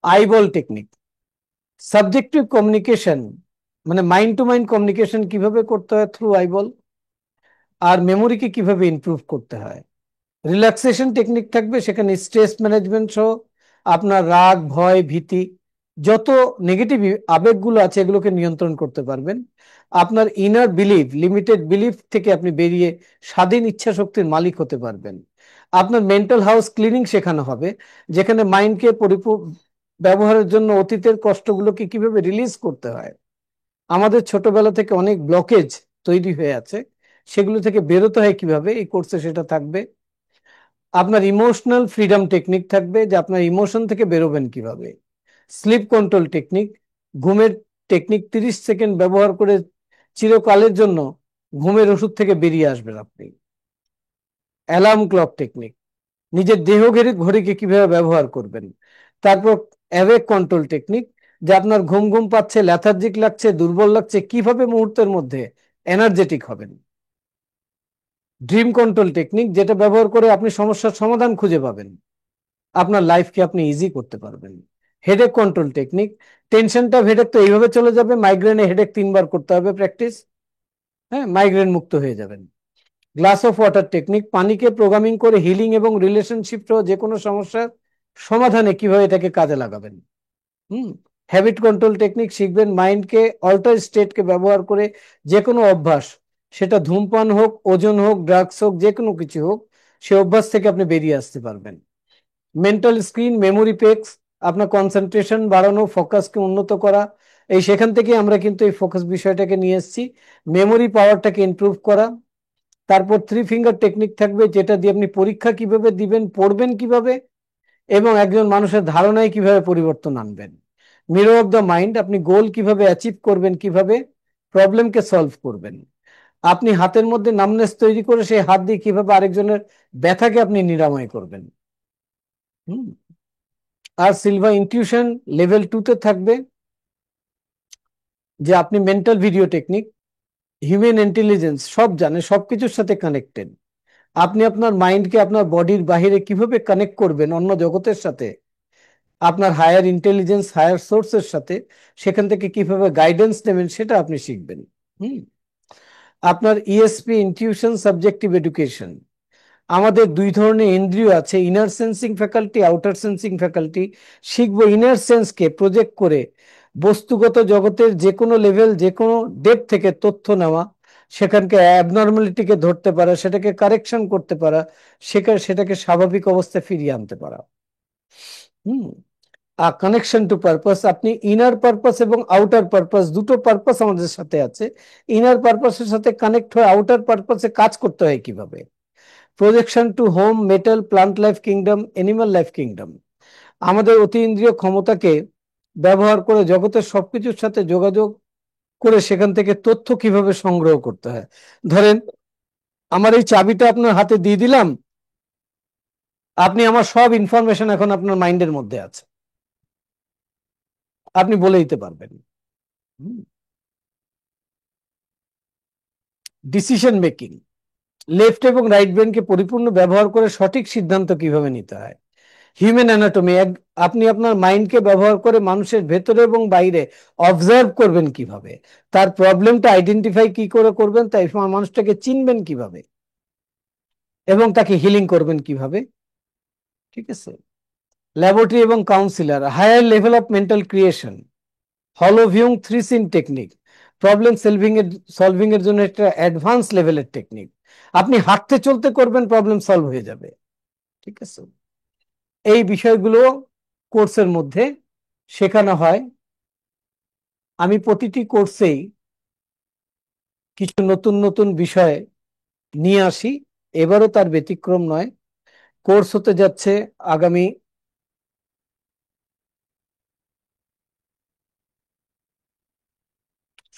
আইবল টেকনিক, সাবজেক্টিভ কমিউনিকেশন, মানে মাইন্ড টু মাইন্ড কমিউনিকেশন কিভাবে করতে হয় থ্রু আইবল, আর মেমোরিকে কিভাবে ইমপ্রুভ করতে হয়। রিল্যাক্সেশন টেকনিক থাকবে, সেখানে স্ট্রেস ম্যানেজমেন্ট সহ আপনার রাগ, ভয়, ভীতি, যত নেগেটিভ আবেগগুলো আছে এগুলোকে নিয়ন্ত্রণ করতে পারবেন। আপনার ইনার বিলিফ, লিমিটেড বিলিফ থেকে আপনি বেরিয়ে স্বাধীন ইচ্ছা শক্তির মালিক হতে পারবেন। আপনার মেন্টাল হাউস ক্লিনিং শেখানো হবে, যেখানে মাইন্ডকে ব্যবহারের জন্য অতীতের কষ্টগুলোকে কিভাবে রিলিজ করতে হয়। আমাদের ছোটবেলা থেকে অনেক ব্লকেজ তৈরি হয়ে আছে, সেগুলো থেকে বেরোতে হয় কিভাবে, এই কোর্সে সেটা থাকবে। আপনার ইমোশনাল ফ্রিডম টেকনিক থাকবে, যে আপনার ইমোশন থেকে বেরোবেন কিভাবে। স্লিপ কন্ট্রোল টেকনিক, ঘুমের টেকনিক, 30 সেকেন্ড ব্যবহার করে চিরকালের জন্য ঘুমের ওষুধ থেকে বেরিয়ে আসবেন আপনি। অ্যালার্ম ক্লক টেকনিক, নিজের দেহ ঘড়িকে কিভাবে ব্যবহার করবেন। তারপর অ্যাওয়েক কন্ট্রোল টেকনিক, যে আপনার ঘুম ঘুম পাচ্ছে, ল্যাথার্জিক লাগছে, দুর্বল লাগছে, কিভাবে মুহূর্তের মধ্যে এনার্জেটিক হবেন। ড্রিম কন্ট্রোল টেকনিক, যেটা ব্যবহার করে আপনি সমস্যার সমাধান খুঁজে পাবেন, আপনার লাইফকে আপনি ইজি করতে পারবেন। হেডেক কন্ট্রোল টেকনিক, টেনশনটা হেডেক তো এইভাবে চলে যাবে, মাইগ্রেনে হেডেক 3 বার করতে হবে প্র্যাকটিস, হ্যাঁ, মাইগ্রেন মুক্ত হয়ে যাবেন। গ্লাস অফ ওয়াটার টেকনিক, পানিকে প্রোগ্রামিং করে হিলিং এবং রিলেশনশিপ সহ যে কোনো সমস্যার সমাধানে কিভাবে এটাকে কাজে লাগাবেন। হ্যাবিট কন্ট্রোল টেকনিক শিখবেন, মাইন্ডকে অল্টার স্টেটকে ব্যবহার করে যে কোনো অভ্যাস, সেটা ধূমপান হোক, ওজন হোক, ড্রাগস হোক, যে কোনো কিছু হোক, সে অভ্যাস থেকে আপনি বেরিয়ে আসতে পারবেন। মেন্টাল স্ক্রিন, মেমোরি পেক্স, আপনার কনসেন্ট্রেশন বাড়ানো, ফোকাসকে উন্নত করা, এই সেখান থেকে আমরা কিন্তু এই ফোকাস বিষয়টাকে নিয়ে এসেছি, মেমোরি পাওয়ারটাকে ইমপ্রুভ করা। তারপর 3 ফিঙ্গার টেকনিক থাকবে, যেটা দিয়ে আপনি পরীক্ষা কিভাবে দিবেন, পড়বেন কিভাবে, এবং একজন মানুষের ধারণায় কিভাবে পরিবর্তন আনবেন। মিরর অফ দ্য মাইন্ড, আপনি গোল কিভাবে অ্যাচিভ করবেন, কিভাবে প্রবলেমকে সলভ করবেন। আপনি হাতের মধ্যে নামনেস তৈরি করে সেই হাত দিয়ে কিভাবে আরেকজনের ব্যথাকে আপনি নিরাময় করবেন। আর সিলভা ইনটিউশন লেভেল 2-তে থাকবে, যে আপনি mental video technique, human intelligence সব জানে, সবকিছুর সাথে কানেক্টেড। আপনি আপনার মাইন্ডকে আপনার বডির বাহিরে কিভাবে কানেক্ট করবেন অন্য জগতের সাথে, আপনার হায়ার ইন্টেলিজেন্স, হায়ার সোর্সের সাথে সেখান থেকে কিভাবে গাইডেন্স নেবেন সেটা আপনি শিখবেন। হুম। আপনার ইএসপি, ইনটিউশন, সাবজেক্টিভ এডুকেশন। আমাদের দুই ধরনের ইন্দ্রিয় আছে, inner sensing faculty, outer sensing faculty. শিখবো ইনার সেন্সকে প্রজেক্ট করে বস্তুগত জগতের যে কোনো লেভেল, যে কোনো ডেপ থেকে তথ্য নেওয়া, সেখানকে অ্যাবনর্মালিটিকে ধরতে পারা, সেটাকে কারেকশন করতে পারা, সেটাকে স্বাভাবিক অবস্থায় ফিরিয়ে আনতে পারা। হুম। কানেকশন টু পারপাস, আপনি ইনার পারপাস এবং আউটার পারপাস, দুটো পারপাস আমাদের সাথে আছে। ইনার পারপাসের সাথে কানেক্ট হয়ে আউটার পারপাসে কাজ করতে হয় কিভাবে। Projection to home, metal, plant life kingdom, animal life kingdom. আমাদের অতীন্দ্রিয় ক্ষমতাকে ব্যবহার করে জগতের সবকিছুর সাথে যোগাযোগ করে সেখান থেকে তথ্য কিভাবে সংগ্রহ করতে হয়। ধরেন আমার এই চাবিটা আপনার হাতে দিয়ে দিলাম, আপনি আমার সব ইনফরমেশন এখন আপনার মাইন্ডের মধ্যে আছে, আপনি বলে দিতে পারবেন। ডিসিশন মেকিং, লেফট এবং রাইট ব্রেনকে পরিপূর্ণ ব্যবহার করে সঠিক সিদ্ধান্ত কিভাবে নিতে হয়। হিউম্যান অ্যানাটমি, আপনি আপনার মাইন্ডকে ব্যবহার করে মানুষের ভেতরে এবং বাইরে অবজার্ভ করবেন কিভাবে, তার প্রবলেমটা আইডেন্টিফাই কি করে করবেন, তাই মানুষটাকে চিনবেন কিভাবে এবং তাকে হিলিং করবেন কিভাবে। ঠিক আছে। ল্যাবরেটরি এবং counsellor, higher level of mental creation, হলো viewing, three scene technique, problem solving এর জন্য একটা অ্যাডভান্স লেভেলের টেকনিক। আপনি হাঁটতে চলতে করবেন, প্রবলেম সলভ হয়ে যাবে। ঠিক আছে। এই বিষয়গুলো কোর্সের মধ্যে শেখানো হয়। আমি প্রতিটি কোর্সেই কিছু নতুন নতুন বিষয় নিয়ে আসি, এবারও তার ব্যতিক্রম নয়। কোর্স হতে যাচ্ছে আগামী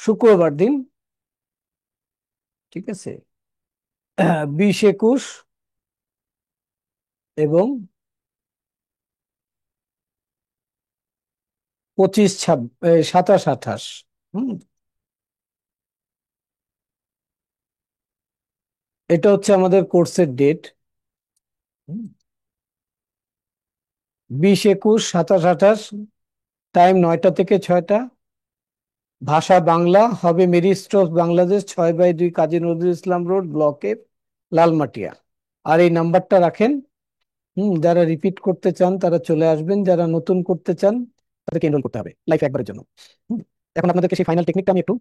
শুক্রবার দিন। ঠিক আছে। 20, 21 এবং 25, 27, 28। এটা হচ্ছে আমাদের কোর্সের ডেট। 20, 21, 27, 28, টাইম 9টা থেকে 6টা। ভাষা বাংলা হবে, Marie Stopes Bangladesh, 6/2 Kazi Nazrul Islam road, block A, Lalmatia. আর এই নাম্বারটা রাখেন। যারা রিপিট করতে চান তারা চলে আসবেন, যারা নতুন করতে চান তাদেরকে এনরোল করতে হবে লাইফ একবারের জন্য। এখন আপনাদেরকে সেই ফাইনাল টেকনিকটা আমি একটু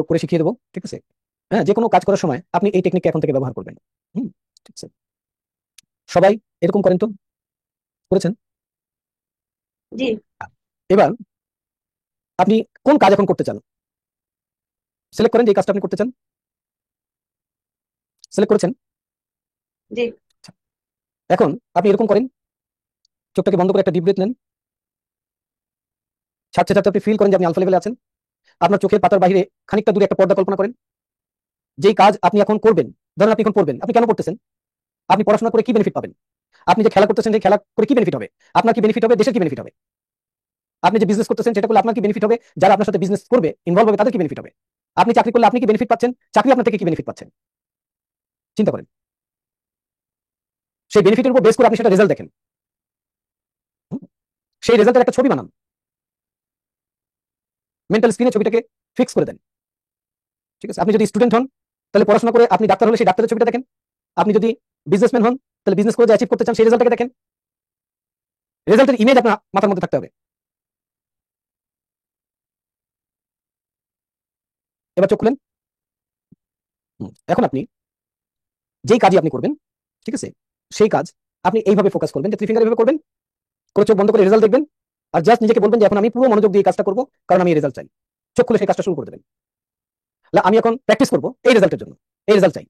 করে শিখিয়ে দেবো। ঠিক আছে। হ্যাঁ, যে কোনো কাজ করার সময় আপনি এই টেকনিকটা এখন থেকে ব্যবহার করবেন। ঠিক আছে। সবাই এরকম করেন তো? করেছেন? জি। এবার আপনি কোন কাজ এখন করতে চান সিলেক্ট করেন, যে কাজটা আপনি করতে চান। সিলেক্ট করেছেন? জি। এখন আপনি এরকম করেন, চোখটাকে বন্ধ করে একটা ডিপ ব্রেথ নেন। ছাড়তে ছাড়তে আপনি ফিল করেন যে আপনি আলফা লেভেলে আছেন। আপনার চোখের পাতার বাইরে খানিকটা দূরে একটা পর্দা কল্পনা করেন। যেই কাজ আপনি এখন করবেন, ধরেন আপনি এখন পড়বেন, আপনি কেন পড়তেছেন? আপনি পড়াশোনা করে কি বেনিফিট পাবেন? আপনি যে খেলা করতেছেন, যে খেলা করে কি বেনিফিট হবে? আপনার কি বেনিফিট হবে? দেশের কি বেনিফিট হবে? আপনি যে বিজনেস করতেছেন সেটা করলে আপনার কি বেনিফিট হবে? যারা আপনার সাথে বিজনেস করবে, ইনভলভ হবে, তাদের কি বেনিফিট হবে? আপনি চাকরি করলে আপনি কি বেনিফিট পাচ্ছেন? চাকরি আপনার থেকে কি বেনিফিট পাচ্ছেন? চিন্তা করেন। সেই বেনিফিটের উপর বেস করে আপনি সেটা রেজাল্ট দেখেন। সেই রেজাল্টের একটা ছবি বানান, মেন্টাল স্ক্রিনে ছবিটাকে ফিক্স করে দেন। ঠিক আছে। আপনি যদি স্টুডেন্ট হন তাহলে পড়াশোনা করে আপনি ডাক্তার হলে সেই ডাক্তারের ছবিটা দেখেন। আপনি যদি বিজনেসম্যান হন তাহলে বিজনেস করে যে অ্যাচিভ করতে চান সেই রেজাল্টটাকে দেখেন। রেজাল্টের ইমেজ আপনার মাথার মধ্যে থাকতে হবে। এবার চোখ খুলেন। এখন আপনি যেই কাজই আপনি করবেন, ঠিক আছে, সেই কাজ আপনি এইভাবে ফোকাস করবেন, যে থ্রি ফিঙ্গার এইভাবে করবেন, করে চোখ বন্ধ করে রেজাল্ট দেখবেন। আর জাস্ট নিজেকে বলবেন যে এখন আমি পুরো মনোযোগ দিয়ে এই কাজটা করবো, কারণ আমি এই রেজাল্ট চাই। চোখ খুলে সেই কাজটা শুরু করে দেবেন। আমি এখন প্র্যাকটিস করবো এই রেজাল্টের জন্য, এই রেজাল্ট চাই।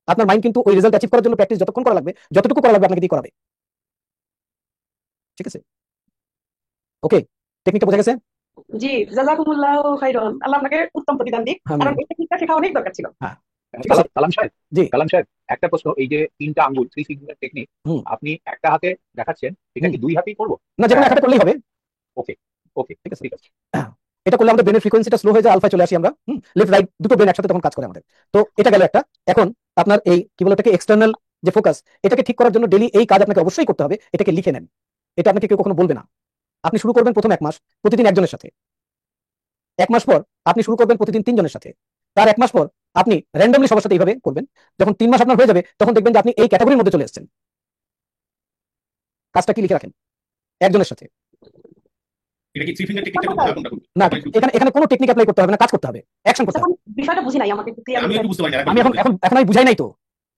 আপনার মাইন্ড কিন্তু ওই রেজাল্ট অ্যাচিভ করার জন্য প্র্যাকটিস যতক্ষণ করা লাগবে, যতটুকু করা লাগবে আপনাকে দিয়ে করাবে। ঠিক আছে। ওকে, টেকনিকটা বোঝা গেছে? জি, জাযাকুমুল্লাহু খাইরান। আল্লাহ আপনাকে উত্তম প্রতিদান দিক, কারণ এই টেকনিকটা শেখা অনেক দরকার ছিল। হ্যাঁ, ঠিক আছে। কালাম সাহেব, জি কালাম সাহেব, একটা প্রশ্ন। এই যে 3টা আঙ্গুল, 3 ফিঙ্গার টেকনিক, আপনি একটা হাতে দেখাচ্ছেন, এটা কি 2 হাতেই করবো? না, যেকোনো একটা করলেই হবে। ওকে ওকে, ঠিক আছে। ঠিক আছে। এটা করলে আমাদের ব্রেনের ফ্রিকোয়েন্সিটা স্লো হয়ে যায়, আলফায় চলে আসি আমরা। লেফট রাইট দুটো ব্রেন একসাথে তখন কাজ করে আমাদের। তো এটা গেল একটা। এখন আপনার এই কি বলে এটাকে, এক্সটার্নাল যে ফোকাস, এটাকে ঠিক করার জন্য ডেইলি এই কাজ আপনাকে অবশ্যই করতে হবে। এটাকে লিখে নেন, এটা আপনাকে কেউ কখনো বলবে না। আপনি শুরু করবেন প্রথম 1 মাস প্রতিদিন একজনের সাথে, 1 মাস পর আপনি শুরু করবেন প্রতিদিন 3 জনের সাথে, তার 1 মাস পর আপনি র্যান্ডমলি সবার সাথে এইভাবে করবেন। যখন 3 মাস আপনার হয়ে যাবে তখন দেখবেন যে আপনি এই ক্যাটাগরির মধ্যে চলে এসেছেন। কাজটা কি লিখে রাখেন, একজনের সাথে। এটা কি থ্রি ফিঙ্গার টেকনিকটা করতে হবে কোনটা করতে না, এখানে কোনো টেকনিক অ্যাপ্লাই করতে হবে না, কাজ করতে হবে, অ্যাকশন করতে হবে। বিষয়টা বুঝি নাই, আমাকে একটু ক্লিয়ার আমি একটু বুঝতে পারি না আমি এখন আমি বুঝাই নাই তো,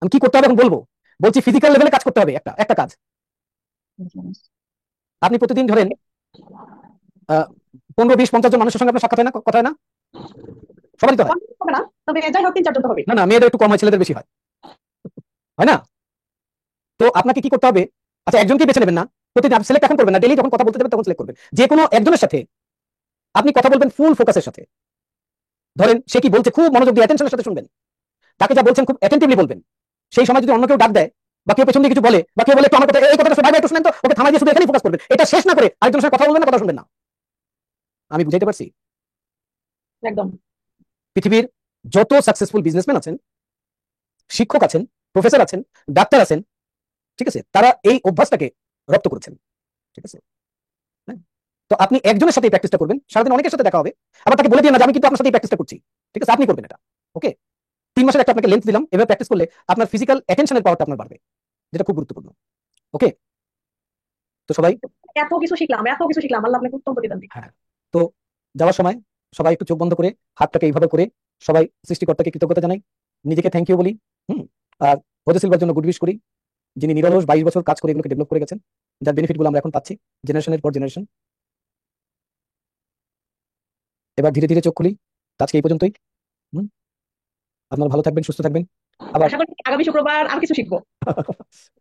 আমি কি করতে হবে এখন বলবো। বলছি ফিজিক্যাল লেভেলে কাজ করতে হবে, একটা কাজ। আপনি প্রতিদিন ধরেন 15, 20, 50 জন মানুষের সঙ্গে আপনার সাক্ষাৎ হয় না, কথা হয় না, সবারই তো হয়। হবে না, তবে যাই হোক 3-4 জন তো হবে। না, মেয়েদের একটু কম হয়, ছেলেদের বেশি হয়, হয় না? তো আপনাকে কি করতে হবে, আচ্ছা একজনকেই বেছে নেবেন না, প্রতিদিন সিলেক্ট এখন করবেন না, ডেইলি যখন কথা বলতে যাবেন তখন সিলেক্ট করবেন। যে কোনো একজনের সাথে আপনি কথা বলবেন ফুল ফোকাসের সাথে। ধরেন সে কি বলছে খুব মনোযোগ দিয়ে অ্যাটেনশনের সাথে শুনবেন, তাকে যা বলছেন খুব অ্যাটেন্টিভলি বলবেন। সেই সময় যদি অন্য কেউ ডাক দেয় বা কেউ পেছন দিয়ে কিছু বলে বা কেউ বলে একটু আমার কথা, এই কথাটা ভাই একটু শুনেন তো, ওকে থামাই দিয়ে শুধু এখানেই ফোকাস করবেন। এটা শেষ না করে আরেকজনের সাথে কথা বলবেন না, কথা শুনবেন না। আমি বুঝাইতে পারছি? একদম। পৃথিবীর যত সাকসেসফুল বিজনেসম্যান আছেন, শিক্ষক আছেন, প্রফেসর আছেন, ডাক্তার আছেন, ঠিক আছে, তারা এই অভ্যাসটাকে রপ্ত করেছেন, ঠিক আছে। তো আপনি একজনের সাথে প্র্যাকটিসটা করবেন, সারাদিন অনেকের সাথে দেখা হবে, আবার তাকে বলে দিয়ে না যে আমি কিন্তু আপনার সাথে প্র্যাকটিসটা করছি, ঠিক আছে, আপনি করবেন এটা। ওকে, 3 মাসের একটা আপনাকে লেন্থ দিলাম, এভাবে প্র্যাকটিস করলে আপনার ফিজিক্যাল অ্যাটেনশনের পাওয়ারটা আপনার বাড়বে, যেটা খুব গুরুত্বপূর্ণ। ওকে, তো সবাই এত কিছু শিখলাম, আল্লাহ আপনাকে উত্তম প্রতিদান দিক। হ্যাঁ, তো যাওয়ার সময় সবাই একটু চোখ বন্ধ করে হাতটাকে এইভাবে করে সবাই সৃষ্টিকর্তাকে কৃতজ্ঞতা জানাই, নিজেকে থ্যাংক ইউ বলি, আর হোজে সিলভার জন্য গুড উইশ করি, যিনি নিরলস 22 বছর কাজ করে এগুলোকে ডেভেলপ করে গেছেন, যার বেনিফিটগুলো আমরা এখন পাচ্ছি জেনারেশনের পর জেনারেশন। এবার ধীরে ধীরে চোখ খুলি, আজকে এই পর্যন্তই। আপনারা ভালো থাকবেন, সুস্থ থাকবেন। আবার আশা করি আগামী শুক্রবার আর কিছু শিখবো।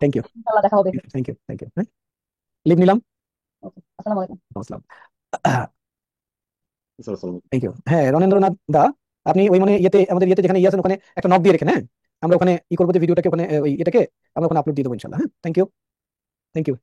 থ্যাংক ইউ, ইনশাআল্লাহ দেখা হবে। থ্যাংক ইউ, হ্যাঁ, লিভ নিলাম। ওকে, আসসালামু আলাইকুম। আসসালাম, আসসালামু থ্যাংক ইউ। হ্যাঁ, রণেন্দ্রনাথ দা, আপনি ওই মানে আমাদের যেখানে আছেন ওখানে একটা নক দিয়ে রেখেন। হ্যাঁ, আমরা ওখানে করবো যে ভিডিওটাকে ওখানে ওই এটাকে আমরা ওখানে আপলোড দিয়ে দেবো ইনশাল্লাহ। হ্যাঁ, থ্যাংক ইউ, থ্যাংক ইউ।